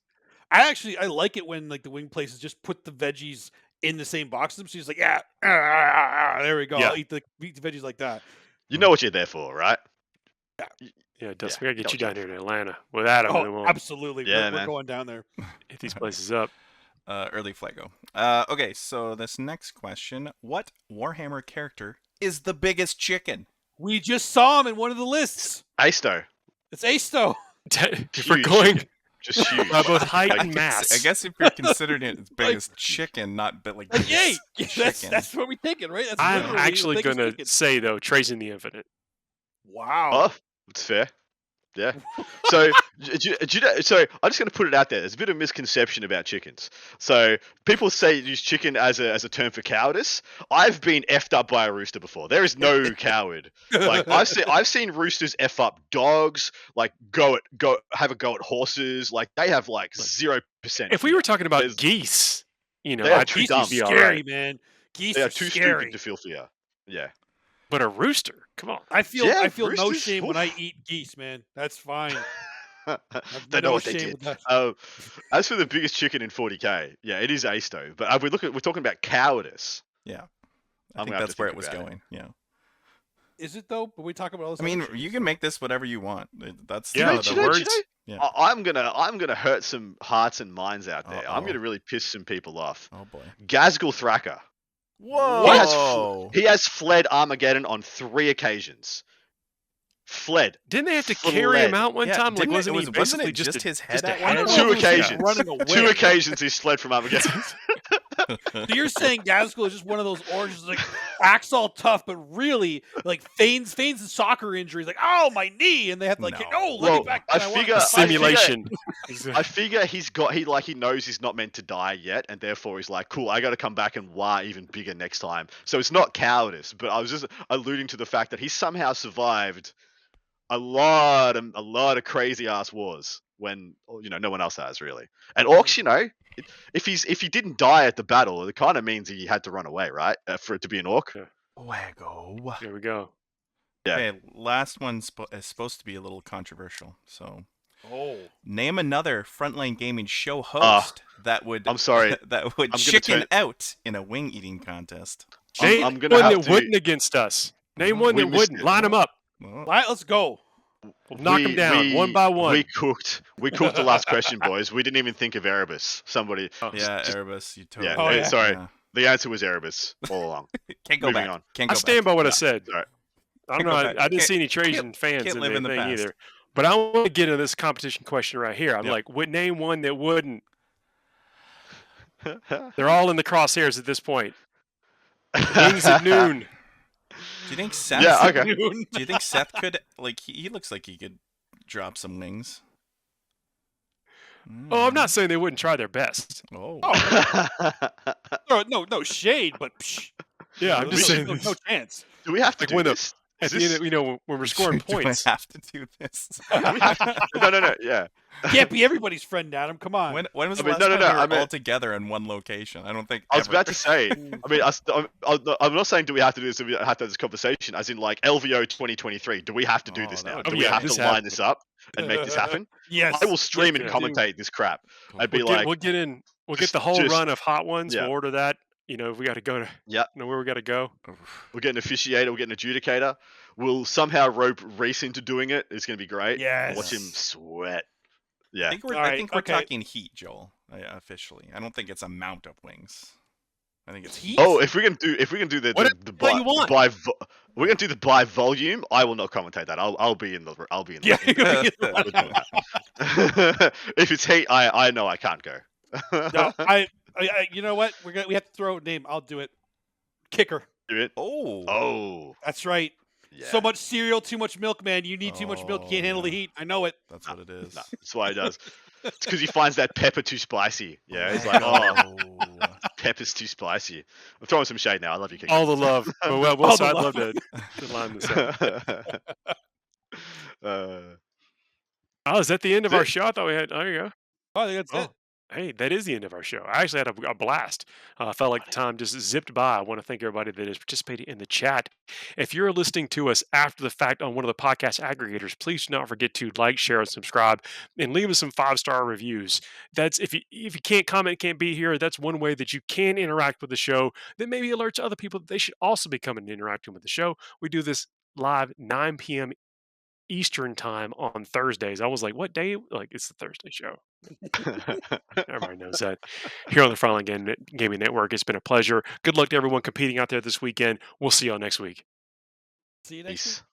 [SPEAKER 2] I like it when like the wing places just put the veggies in the same box. So she's like, there we go.
[SPEAKER 1] Yeah.
[SPEAKER 2] I'll eat the veggies like that.
[SPEAKER 3] You know what you're there for, right?
[SPEAKER 1] Yeah, Dustin,
[SPEAKER 3] Yeah,
[SPEAKER 1] we gotta get you
[SPEAKER 3] gotcha.
[SPEAKER 1] down here to Atlanta. With Adam, we
[SPEAKER 2] Oh,
[SPEAKER 1] won't
[SPEAKER 2] absolutely.
[SPEAKER 3] Yeah,
[SPEAKER 2] we're
[SPEAKER 3] man.
[SPEAKER 2] going down there.
[SPEAKER 1] hit these places up.
[SPEAKER 5] Early Flago. Okay, so this next question: what Warhammer character is the biggest chicken?
[SPEAKER 2] We just saw him in one of the lists.
[SPEAKER 3] Asto.
[SPEAKER 2] It's Asto.
[SPEAKER 1] If we're
[SPEAKER 3] Huge
[SPEAKER 1] going
[SPEAKER 3] chicken. Just huge.
[SPEAKER 1] by both height
[SPEAKER 3] I
[SPEAKER 1] and mass,
[SPEAKER 5] I guess if you're considering it as biggest chicken, not like
[SPEAKER 2] Like, yay!
[SPEAKER 5] biggest
[SPEAKER 2] That's what we're thinking, right? That's
[SPEAKER 1] I'm
[SPEAKER 2] literally
[SPEAKER 1] actually
[SPEAKER 2] the biggest
[SPEAKER 1] gonna
[SPEAKER 2] chicken.
[SPEAKER 1] say though, Tracing the Infinite.
[SPEAKER 2] Wow.
[SPEAKER 3] Oh, it's fair. Yeah. So, so I'm just going to put it out there. There's a bit of misconception about chickens. So people use chicken as a term for cowardice. I've been effed up by a rooster before. There is no coward. Like I've seen roosters f up dogs. Like have a go at horses. Like they have like 0%.
[SPEAKER 1] If we were talking about
[SPEAKER 3] There's-
[SPEAKER 1] geese,
[SPEAKER 3] They are
[SPEAKER 1] I
[SPEAKER 3] too
[SPEAKER 1] think
[SPEAKER 3] dumb.
[SPEAKER 1] you'd be all
[SPEAKER 2] Scary,
[SPEAKER 1] right.
[SPEAKER 2] man. Geese
[SPEAKER 3] they
[SPEAKER 2] are
[SPEAKER 3] are too
[SPEAKER 2] scary.
[SPEAKER 3] stupid to feel fear. Yeah.
[SPEAKER 1] But a rooster, come on.
[SPEAKER 2] I feel
[SPEAKER 3] Yeah,
[SPEAKER 2] no
[SPEAKER 3] roosters,
[SPEAKER 2] shame when I
[SPEAKER 3] oof.
[SPEAKER 2] eat geese, man. That's fine.
[SPEAKER 3] They know
[SPEAKER 2] No
[SPEAKER 3] what they
[SPEAKER 2] shame
[SPEAKER 3] did.
[SPEAKER 2] with that.
[SPEAKER 3] As for the biggest chicken in 40k, yeah, it is Asto. But we're talking about cowardice.
[SPEAKER 5] Yeah,
[SPEAKER 3] I'm
[SPEAKER 5] I think
[SPEAKER 3] gonna have
[SPEAKER 5] that's
[SPEAKER 3] to
[SPEAKER 5] where
[SPEAKER 3] think
[SPEAKER 5] it was
[SPEAKER 3] about it.
[SPEAKER 5] going. Yeah,
[SPEAKER 2] Is it though? But we talk about all this.
[SPEAKER 5] I mean,
[SPEAKER 2] other shit,
[SPEAKER 5] you
[SPEAKER 2] so-
[SPEAKER 5] can make this whatever you want. That's
[SPEAKER 1] Yeah,
[SPEAKER 5] kind of
[SPEAKER 1] the
[SPEAKER 5] the
[SPEAKER 3] do you know-
[SPEAKER 1] words.
[SPEAKER 5] Yeah.
[SPEAKER 3] I'm gonna hurt some hearts and minds out there. I'm
[SPEAKER 5] Uh-oh.
[SPEAKER 3] gonna really piss some people off.
[SPEAKER 5] Oh boy.
[SPEAKER 3] Gazgul Thraka.
[SPEAKER 5] Whoa.
[SPEAKER 3] He has fled Armageddon on 3 occasions. Fled.
[SPEAKER 1] Didn't they have to carry him
[SPEAKER 3] Fled.
[SPEAKER 1] out one
[SPEAKER 5] Yeah,
[SPEAKER 1] time? Like,
[SPEAKER 5] didn't it-
[SPEAKER 1] wasn't he
[SPEAKER 5] wasn't
[SPEAKER 1] basically
[SPEAKER 5] it just his head
[SPEAKER 1] a
[SPEAKER 5] at one
[SPEAKER 1] head?
[SPEAKER 5] point?
[SPEAKER 3] Two
[SPEAKER 2] He was
[SPEAKER 3] occasions.
[SPEAKER 2] running away.
[SPEAKER 3] 2 occasions he's fled from Armageddon.
[SPEAKER 2] So you're saying Gazgul is just one of those oranges, like acts all tough, but really like feigns the soccer injuries, like oh my knee, and they have to like
[SPEAKER 5] No.
[SPEAKER 2] let me
[SPEAKER 3] Well,
[SPEAKER 2] back.
[SPEAKER 3] I
[SPEAKER 2] then want
[SPEAKER 3] figure-
[SPEAKER 2] to
[SPEAKER 3] I
[SPEAKER 2] fight."
[SPEAKER 1] Simulation.
[SPEAKER 3] I figure he knows he's not meant to die yet, and therefore he's like, cool, I got to come back and wah even bigger next time. So it's not cowardice, but I was just alluding to the fact that he somehow survived a lot of crazy ass wars when no one else has really. And orcs, if he didn't die at the battle, it kind of means he had to run away, right? For it to be an orc.
[SPEAKER 5] Waggo.
[SPEAKER 1] There we go.
[SPEAKER 3] Yeah.
[SPEAKER 5] Okay, last one is supposed to be a little controversial. So,
[SPEAKER 2] Oh.
[SPEAKER 5] name another Frontline Gaming show host that would
[SPEAKER 3] I'm sorry.
[SPEAKER 5] that would
[SPEAKER 3] I'm gonna
[SPEAKER 5] chicken
[SPEAKER 3] turn-
[SPEAKER 5] out in a wing eating contest.
[SPEAKER 1] Name
[SPEAKER 3] I'm gonna
[SPEAKER 1] one
[SPEAKER 3] have
[SPEAKER 1] that
[SPEAKER 3] to.
[SPEAKER 1] wouldn't against us. Name one
[SPEAKER 3] We
[SPEAKER 1] that
[SPEAKER 3] missed
[SPEAKER 1] wouldn't.
[SPEAKER 3] it.
[SPEAKER 1] Line them up.
[SPEAKER 5] Well,
[SPEAKER 2] All right, let's go.
[SPEAKER 1] We'll knock them down one by one.
[SPEAKER 3] We cooked the last question, boys. We didn't even think of Erebus. Somebody.
[SPEAKER 5] yeah,
[SPEAKER 3] just-
[SPEAKER 5] Erebus, you totally.
[SPEAKER 3] Yeah.
[SPEAKER 2] Oh, yeah.
[SPEAKER 3] Sorry.
[SPEAKER 5] Yeah.
[SPEAKER 3] The answer was Erebus all along.
[SPEAKER 5] Can't go
[SPEAKER 3] Moving
[SPEAKER 5] back.
[SPEAKER 3] on.
[SPEAKER 5] Can't
[SPEAKER 1] I
[SPEAKER 5] go
[SPEAKER 1] stand
[SPEAKER 5] back.
[SPEAKER 1] by what I
[SPEAKER 3] Yeah.
[SPEAKER 1] said.
[SPEAKER 3] All right.
[SPEAKER 1] I don't
[SPEAKER 5] Can't
[SPEAKER 1] know.
[SPEAKER 5] go back.
[SPEAKER 1] I didn't see any
[SPEAKER 5] Can't-
[SPEAKER 1] Trajan fans
[SPEAKER 5] can't
[SPEAKER 1] in
[SPEAKER 5] live
[SPEAKER 1] the
[SPEAKER 5] in the
[SPEAKER 1] thing
[SPEAKER 5] past.
[SPEAKER 1] either. But I want to get into this competition question right here. I'm
[SPEAKER 5] Yep.
[SPEAKER 1] like, would name one that wouldn't? They're all in the crosshairs at this point. Wings at noon.
[SPEAKER 5] Do you think Seth?
[SPEAKER 3] Yeah, okay.
[SPEAKER 2] Noon.
[SPEAKER 5] Do you think Seth could like? He looks like he could drop some wings.
[SPEAKER 1] Oh, I'm not saying they wouldn't try their best.
[SPEAKER 5] Oh.
[SPEAKER 2] No shade, but psh,
[SPEAKER 1] Yeah, I'm just saying.
[SPEAKER 2] no chance.
[SPEAKER 3] Do we have to
[SPEAKER 1] Like
[SPEAKER 3] do
[SPEAKER 1] when
[SPEAKER 3] this?
[SPEAKER 1] At the end, of, when we're scoring
[SPEAKER 5] Do I
[SPEAKER 1] points.
[SPEAKER 5] have to do this?
[SPEAKER 3] No. Yeah.
[SPEAKER 2] Can't be everybody's friend, Adam. Come on.
[SPEAKER 5] When was the
[SPEAKER 3] I mean,
[SPEAKER 5] last
[SPEAKER 3] no,
[SPEAKER 5] time
[SPEAKER 3] no,
[SPEAKER 5] we were
[SPEAKER 3] I meant-
[SPEAKER 5] all together in one location? I don't think.
[SPEAKER 3] I was
[SPEAKER 5] ever.
[SPEAKER 3] about to say. I mean, I'm not saying do we have to do this. Do we have to have this conversation? As in, like LVO 2023. Do we have to do
[SPEAKER 5] Oh,
[SPEAKER 3] this
[SPEAKER 5] that
[SPEAKER 3] now?
[SPEAKER 5] would
[SPEAKER 3] Do
[SPEAKER 5] be
[SPEAKER 3] we
[SPEAKER 1] yeah,
[SPEAKER 3] have
[SPEAKER 1] this
[SPEAKER 3] to line
[SPEAKER 1] happened.
[SPEAKER 3] this up and make this happen?
[SPEAKER 2] Yes.
[SPEAKER 3] I will stream and
[SPEAKER 1] Yeah.
[SPEAKER 3] commentate this crap. I'd be
[SPEAKER 1] We'll get,
[SPEAKER 3] like,
[SPEAKER 1] we'll get in. We'll get
[SPEAKER 3] just-
[SPEAKER 1] the whole
[SPEAKER 3] just-
[SPEAKER 1] run of hot ones.
[SPEAKER 3] yeah.
[SPEAKER 1] We'll order that. If we got to go to.
[SPEAKER 3] Yeah.
[SPEAKER 1] Know where we got to go.
[SPEAKER 3] we'll get an officiator, we'll get an adjudicator. We'll somehow rope Reese into doing it. It's going to be great.
[SPEAKER 2] Yes.
[SPEAKER 3] Watch him sweat.
[SPEAKER 5] I
[SPEAKER 3] Yeah.
[SPEAKER 5] think we're,
[SPEAKER 2] All
[SPEAKER 5] I
[SPEAKER 2] right,
[SPEAKER 5] think we're
[SPEAKER 2] okay.
[SPEAKER 5] talking heat, Joel. Officially, I don't think it's amount of wings. I think it's heat.
[SPEAKER 3] Oh, if we can do the
[SPEAKER 1] What
[SPEAKER 3] by,
[SPEAKER 1] you want?
[SPEAKER 3] we're gonna do the by volume. I will not commentate that. I'll be in the
[SPEAKER 2] Yeah.
[SPEAKER 3] if it's heat, I know I can't go.
[SPEAKER 2] No, you know what? We have to throw a name. I'll do it. Kicker.
[SPEAKER 3] Do it.
[SPEAKER 5] Oh.
[SPEAKER 3] Oh,
[SPEAKER 2] That's right.
[SPEAKER 3] yeah.
[SPEAKER 2] So much cereal, too much milk, man. You need too much milk. You can't handle the
[SPEAKER 5] yeah.
[SPEAKER 2] heat. I know it.
[SPEAKER 5] That's what it is.
[SPEAKER 3] No, that's why he does. It's because he finds that pepper too spicy. Yeah, he's like, oh,
[SPEAKER 5] Oh.
[SPEAKER 3] pepper's too spicy. I'm throwing some shade now. I love you, King.
[SPEAKER 1] All the love. Well,
[SPEAKER 2] All
[SPEAKER 1] Will,
[SPEAKER 2] the
[SPEAKER 1] I'd
[SPEAKER 2] love.
[SPEAKER 1] love to line this up.
[SPEAKER 3] uh,
[SPEAKER 1] Oh, is that the end of our
[SPEAKER 3] That's it.
[SPEAKER 1] show? I thought we had. There you go.
[SPEAKER 2] Oh, I think that's it.
[SPEAKER 1] Hey, that is the end of our show. I actually had a blast. I felt like the time just zipped by. I want to thank everybody that has participated in the chat. If you're listening to us after the fact on one of the podcast aggregators, please do not forget to like, share, and subscribe, and leave us some 5-star reviews. That's if you can't comment, can't be here. That's one way that you can interact with the show. That maybe alerts other people that they should also be coming and interacting with the show. We do this live 9 p.m. Eastern time on Thursdays. I was like, what day? Like, it's the Thursday show. Everybody knows that. Here on the Frontline Gaming Network, it's been a pleasure. Good luck to everyone competing out there this weekend. We'll see y'all next week.
[SPEAKER 2] See you next week.
[SPEAKER 3] peace.